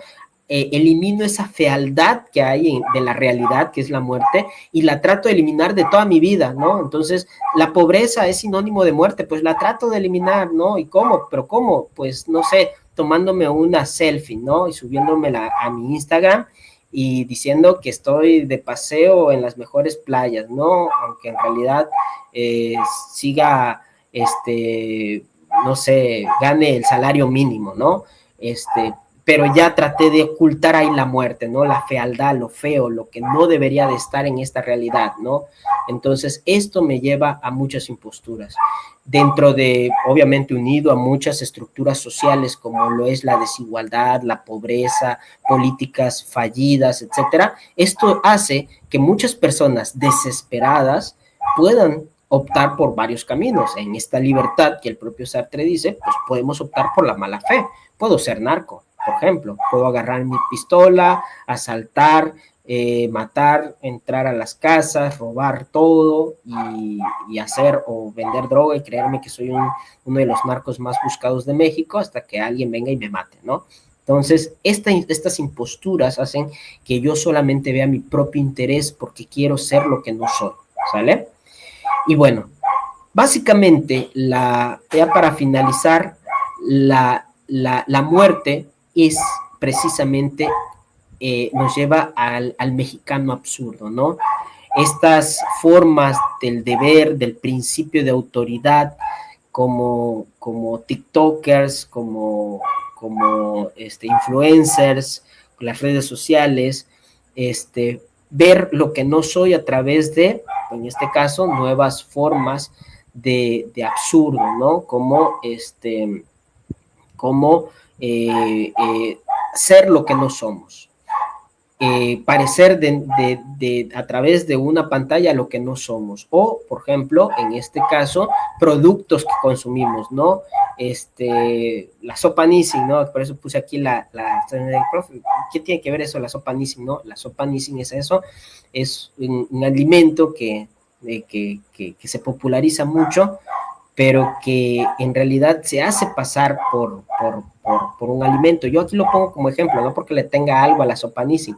B: elimino esa fealdad que hay de la realidad, que es la muerte, y la trato de eliminar de toda mi vida, ¿no? Entonces, la pobreza es sinónimo de muerte, pues la trato de eliminar, ¿no? ¿Y cómo? ¿Pero cómo? Pues, no sé, tomándome una selfie, ¿no? Y subiéndomela a mi Instagram y diciendo que estoy de paseo en las mejores playas, ¿no? Aunque en realidad siga, no sé, gane el salario mínimo, ¿no? Pero ya traté de ocultar ahí la muerte, ¿no? La fealdad, lo feo, lo que no debería de estar en esta realidad, ¿no? Entonces, esto me lleva a muchas imposturas. Dentro de, obviamente, unido a muchas estructuras sociales, como lo es la desigualdad, la pobreza, políticas fallidas, etcétera, esto hace que muchas personas desesperadas puedan optar por varios caminos. En esta libertad que el propio Sartre dice, pues podemos optar por la mala fe. Puedo ser narco, por ejemplo, puedo agarrar mi pistola, asaltar, matar, entrar a las casas, robar todo y hacer o vender droga y creerme que soy uno de los narcos más buscados de México hasta que alguien venga y me mate, ¿no? Entonces, estas imposturas hacen que yo solamente vea mi propio interés porque quiero ser lo que no soy, ¿sale? Y bueno, básicamente, ya para finalizar, la muerte es precisamente, nos lleva al mexicano absurdo, ¿no? Estas formas del deber, del principio de autoridad, como TikTokers, como influencers, las redes sociales, ver lo que no soy a través de, en este caso, nuevas formas de absurdo, ¿no? Como ser lo que no somos. Parecer a través de una pantalla lo que no somos, o por ejemplo, en este caso, productos que consumimos, ¿no? La sopa Nissin, ¿no? Por eso puse aquí profe, ¿qué tiene que ver eso, la sopa Nissin, no? La sopa Nissin es eso, es un alimento que se populariza mucho, pero que en realidad se hace pasar por un alimento. Yo aquí lo pongo como ejemplo, no porque le tenga algo a la sopa Nissin,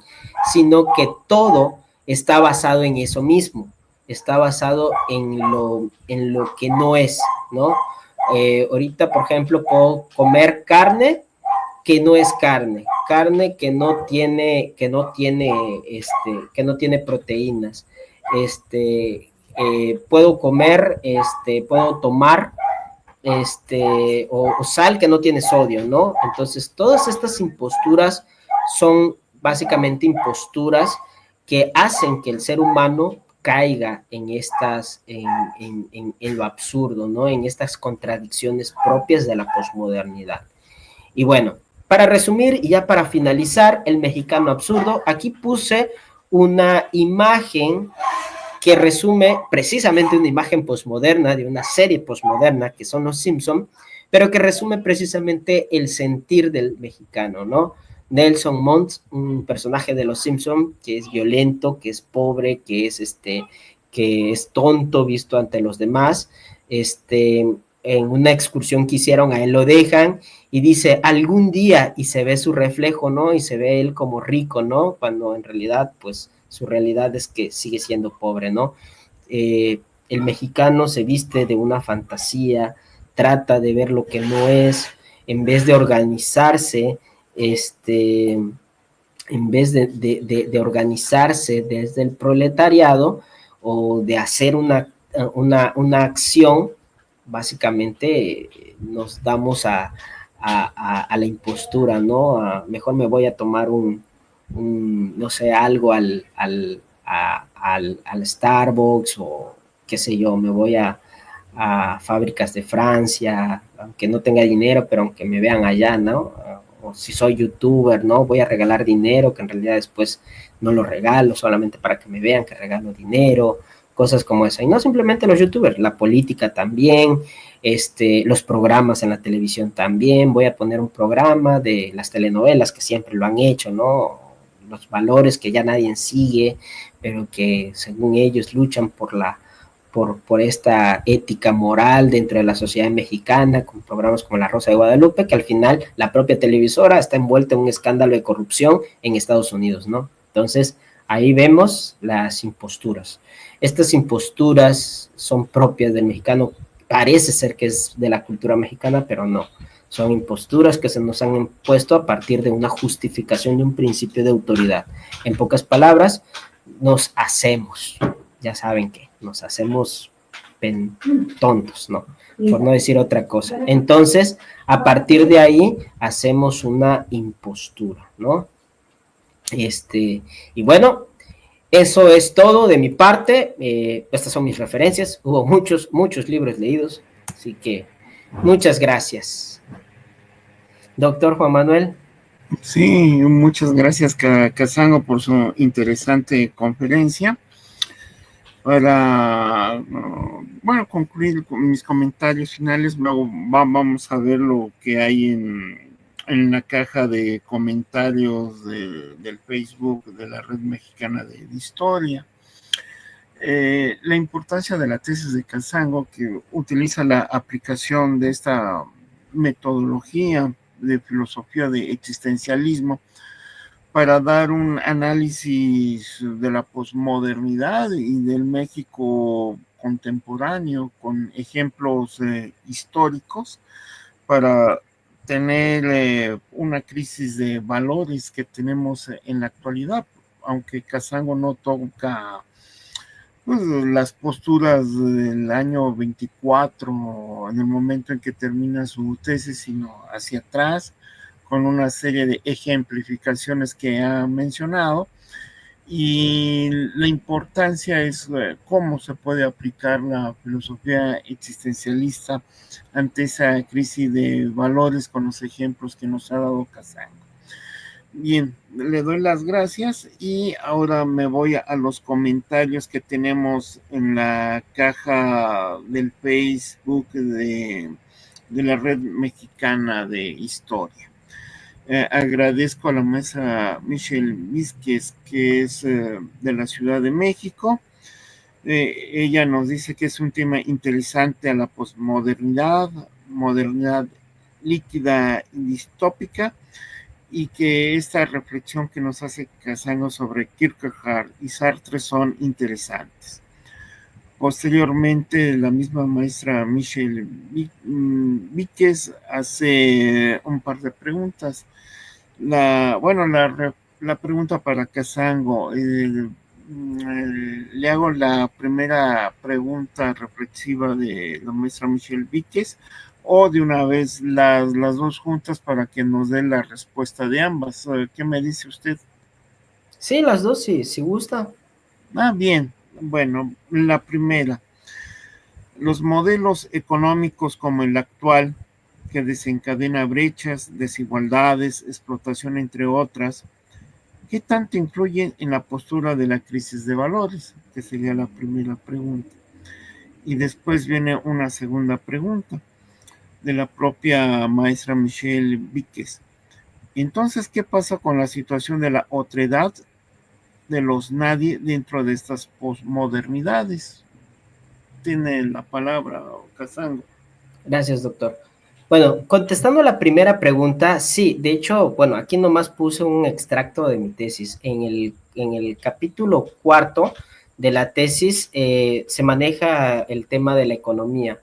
B: sino que todo está basado en eso mismo, está basado en lo que no es, ¿no? Ahorita, por ejemplo, puedo comer carne que no es carne que no tiene proteínas, puedo comer, puedo tomar o sal que no tiene sodio, ¿no? Entonces, todas estas imposturas son básicamente imposturas que hacen que el ser humano caiga en lo absurdo, ¿no? En estas contradicciones propias de la posmodernidad. Y bueno, para resumir y ya para finalizar, el mexicano absurdo, aquí puse una imagen que resume precisamente una imagen posmoderna, de una serie posmoderna que son los Simpson, pero que resume precisamente el sentir del mexicano, ¿no? Nelson Muntz, un personaje de los Simpson que es violento, que es pobre, que es tonto visto ante los demás, en una excursión que hicieron a él lo dejan y dice algún día y se ve su reflejo, ¿no? Y se ve él como rico, ¿no? Cuando en realidad, pues, su realidad es que sigue siendo pobre, ¿no? El mexicano se viste de una fantasía, trata de ver lo que no es, en vez de organizarse, en vez de organizarse desde el proletariado o de hacer una acción, básicamente nos damos a la impostura, ¿no? Mejor me voy a tomar no sé, algo al Starbucks o qué sé yo, me voy a fábricas de Francia, aunque no tenga dinero, pero aunque me vean allá, ¿no? O si soy youtuber, ¿no? Voy a regalar dinero, que en realidad después no lo regalo, solamente para que me vean que regalo dinero, cosas como esa. Y no simplemente los youtubers, la política también, los programas en la televisión también. Voy a poner un programa de las telenovelas que siempre lo han hecho, ¿no? Los valores que ya nadie sigue, pero que según ellos luchan por esta ética moral dentro de la sociedad mexicana, con programas como La Rosa de Guadalupe, que al final la propia televisora está envuelta en un escándalo de corrupción en Estados Unidos, ¿no? Entonces, ahí vemos las imposturas. Estas imposturas son propias del mexicano, parece ser que es de la cultura mexicana, pero no. Son imposturas que se nos han impuesto a partir de una justificación de un principio de autoridad. En pocas palabras, nos hacemos, ya saben que nos hacemos tontos, ¿no? Por no decir otra cosa. Entonces, a partir de ahí, hacemos una impostura, ¿no? Y bueno, eso es todo de mi parte. Estas son mis referencias. Hubo muchos libros leídos, así que muchas gracias. Doctor Juan Manuel.
A: Sí, muchas gracias, Casango, por su interesante conferencia. Para, bueno, concluir con mis comentarios finales, luego vamos a ver lo que hay en la caja de comentarios del Facebook de la Red Mexicana de Historia. La importancia de la tesis de Casango, que utiliza la aplicación de esta metodología de filosofía de existencialismo para dar un análisis de la posmodernidad y del México contemporáneo con ejemplos históricos para tener una crisis de valores que tenemos en la actualidad, aunque Casango no toca pues, las posturas del año 24 en el momento en que termina su tesis, sino hacia atrás, con una serie de ejemplificaciones que ha mencionado, y la importancia es cómo se puede aplicar la filosofía existencialista ante esa crisis de valores con los ejemplos que nos ha dado Casango. Bien, le doy las gracias y ahora me voy a los comentarios que tenemos en la caja del Facebook de la Red Mexicana de Historia. Agradezco a la maestra Michelle Vizquez, que es de la Ciudad de México. Ella nos dice que es un tema interesante a la posmodernidad, modernidad líquida y distópica, y que esta reflexión que nos hace Casango sobre Kierkegaard y Sartre son interesantes. Posteriormente, la misma maestra Michelle Víquez hace un par de preguntas. La pregunta para Casango, le hago la primera pregunta reflexiva de la maestra Michelle Víquez, o de una vez las dos juntas para que nos dé la respuesta de ambas. ¿Qué me dice usted?
B: Sí, las dos, sí, si gusta.
A: Bien. Bueno, la primera. Los modelos económicos como el actual, que desencadena brechas, desigualdades, explotación, entre otras, ¿qué tanto influyen en la postura de la crisis de valores? Que sería la primera pregunta. Y después viene una segunda pregunta de la propia maestra Michelle Víquez. Entonces, ¿qué pasa con la situación de la otredad, de los nadie dentro de estas posmodernidades? Tiene la palabra Casango.
B: Gracias, doctor. Bueno, contestando la primera pregunta, sí, de hecho, bueno, aquí nomás puse un extracto de mi tesis. En el capítulo 4 de la tesis se maneja el tema de la economía.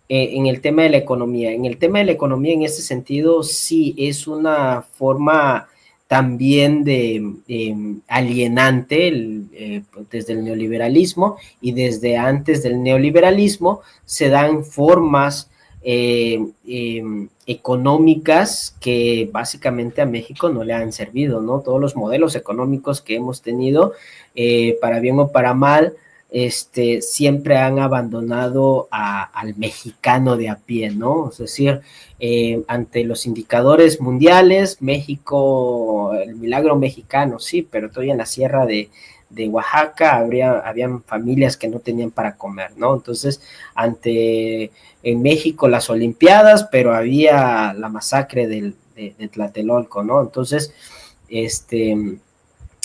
B: En el tema de la economía, en ese sentido, sí, es una forma también de alienante desde el neoliberalismo, y desde antes del neoliberalismo se dan formas económicas que básicamente a México no le han servido, ¿no? Todos los modelos económicos que hemos tenido, para bien o para mal, siempre han abandonado al mexicano de a pie, ¿no? Es decir, ante los indicadores mundiales, México, el milagro mexicano, sí, pero todavía en la sierra de Oaxaca habían familias que no tenían para comer, ¿no? Entonces, en México las Olimpiadas, pero había la masacre de Tlatelolco, ¿no? Entonces,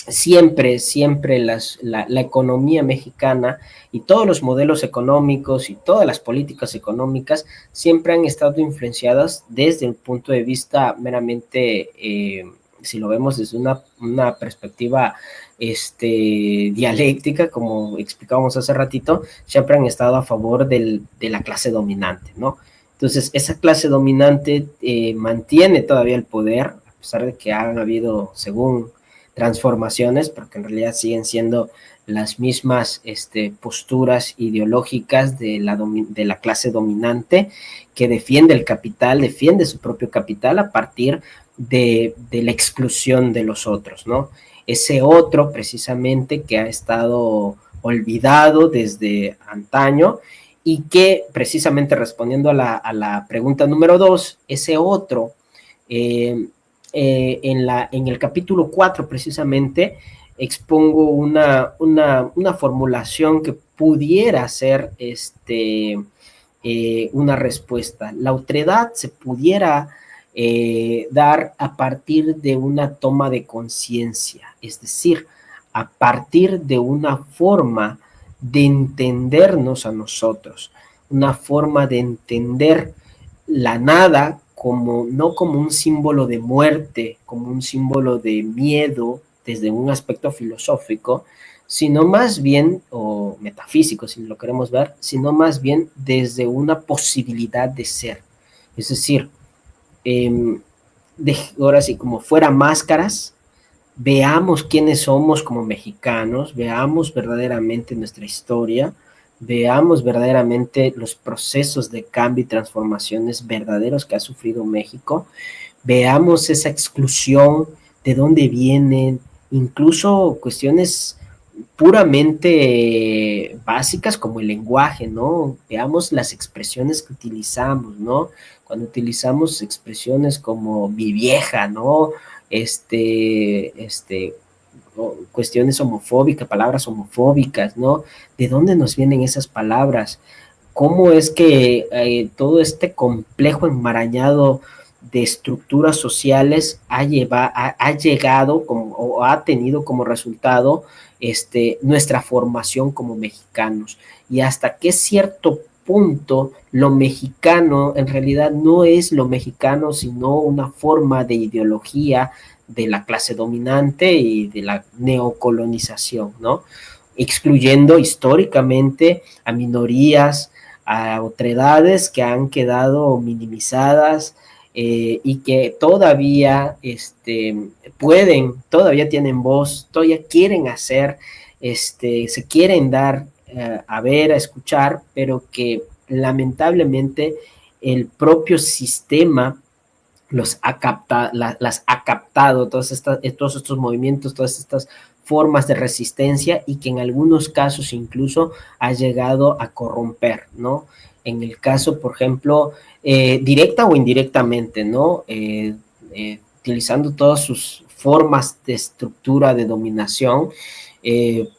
B: siempre la economía mexicana y todos los modelos económicos y todas las políticas económicas siempre han estado influenciadas desde el punto de vista meramente, si lo vemos desde una perspectiva dialéctica, como explicábamos hace ratito, siempre han estado a favor de la clase dominante, ¿no? Entonces, esa clase dominante mantiene todavía el poder, a pesar de que han habido, según transformaciones, porque en realidad siguen siendo las mismas posturas ideológicas de la clase dominante, que defiende el capital, defiende su propio capital a partir de la exclusión de los otros, ¿no? Ese otro, precisamente, que ha estado olvidado desde antaño, y que, precisamente respondiendo a la pregunta número 2, ese otro, en el capítulo 4 precisamente expongo una formulación que pudiera ser una respuesta. La otredad se pudiera dar a partir de una toma de conciencia, es decir, a partir de una forma de entendernos a nosotros, una forma de entender la nada como, no como un símbolo de muerte, como un símbolo de miedo desde un aspecto filosófico, sino más bien, o metafísico si lo queremos ver, sino más bien desde una posibilidad de ser. Es decir, ahora sí, como fuera máscaras, veamos quiénes somos como mexicanos, veamos verdaderamente nuestra historia, veamos verdaderamente los procesos de cambio y transformaciones verdaderos que ha sufrido México, veamos esa exclusión, de dónde vienen, incluso cuestiones puramente básicas como el lenguaje, ¿no? Veamos las expresiones que utilizamos, ¿no? Cuando utilizamos expresiones como mi vieja, ¿no? Cuestiones homofóbicas, palabras homofóbicas, ¿no? ¿De dónde nos vienen esas palabras? ¿Cómo es que todo este complejo enmarañado de estructuras sociales ha llegado como, o ha tenido como resultado nuestra formación como mexicanos? Y hasta qué cierto punto lo mexicano en realidad no es lo mexicano, sino una forma de ideología de la clase dominante y de la neocolonización, ¿no? Excluyendo históricamente a minorías, a otredades que han quedado minimizadas, y que todavía todavía tienen voz, todavía quieren hacer, se quieren dar a ver, a escuchar, pero que lamentablemente el propio sistema las ha captado, todos estos movimientos, todas estas formas de resistencia, y que en algunos casos incluso ha llegado a corromper, ¿no? En el caso, por ejemplo, directa o indirectamente, ¿no? Utilizando todas sus formas de estructura de dominación,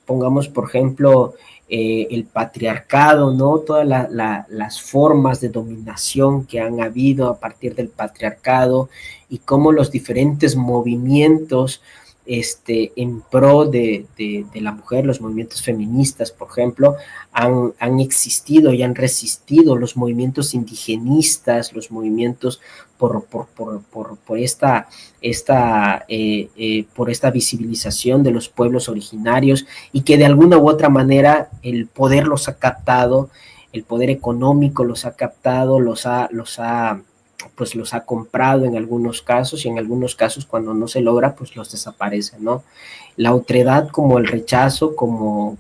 B: pongamos, por ejemplo, el patriarcado, ¿no? Todas las formas de dominación que han habido a partir del patriarcado, y cómo los diferentes movimientos en pro de la mujer, los movimientos feministas, por ejemplo, han existido y han resistido, los movimientos indigenistas, los movimientos por esta visibilización de los pueblos originarios, y que de alguna u otra manera el poder los ha captado, el poder económico los ha captado, los ha comprado en algunos casos, y en algunos casos cuando no se logra, pues los desaparece, ¿no? La otredad como el rechazo, como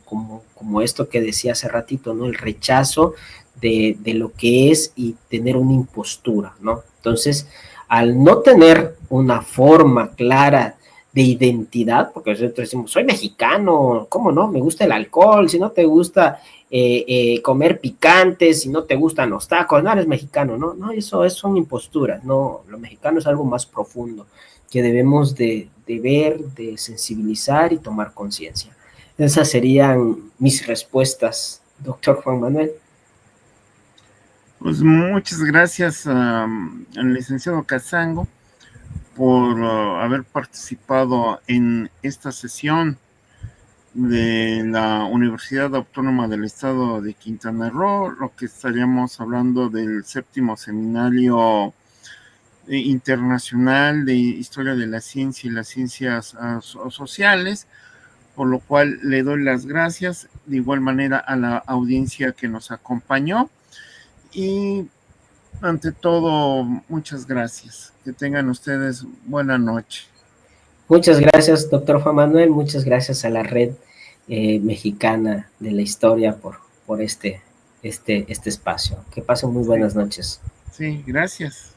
B: esto que decía hace ratito, ¿no? El rechazo de lo que es, y tener una impostura, ¿no? Entonces, al no tener una forma clara de identidad, porque nosotros decimos, soy mexicano, ¿cómo no? Me gusta el alcohol, si no te gusta comer picante, si no te gustan los tacos, no eres mexicano, ¿no? No, eso son imposturas, no, lo mexicano es algo más profundo, que debemos de ver, de sensibilizar y tomar conciencia. Esas serían mis respuestas, doctor Juan Manuel.
A: Pues muchas gracias al licenciado Casango por haber participado en esta sesión de la Universidad Autónoma del Estado de Quintana Roo, lo que estaríamos hablando del 7º Seminario Internacional de Historia de la Ciencia y las Ciencias Sociales, por lo cual le doy las gracias de igual manera a la audiencia que nos acompañó, y ante todo, muchas gracias. Que tengan ustedes buena noche.
B: Muchas gracias, doctor Juan Manuel. Muchas gracias a la Red Mexicana de la Historia por este espacio. Que pasen muy buenas noches.
A: Sí, gracias.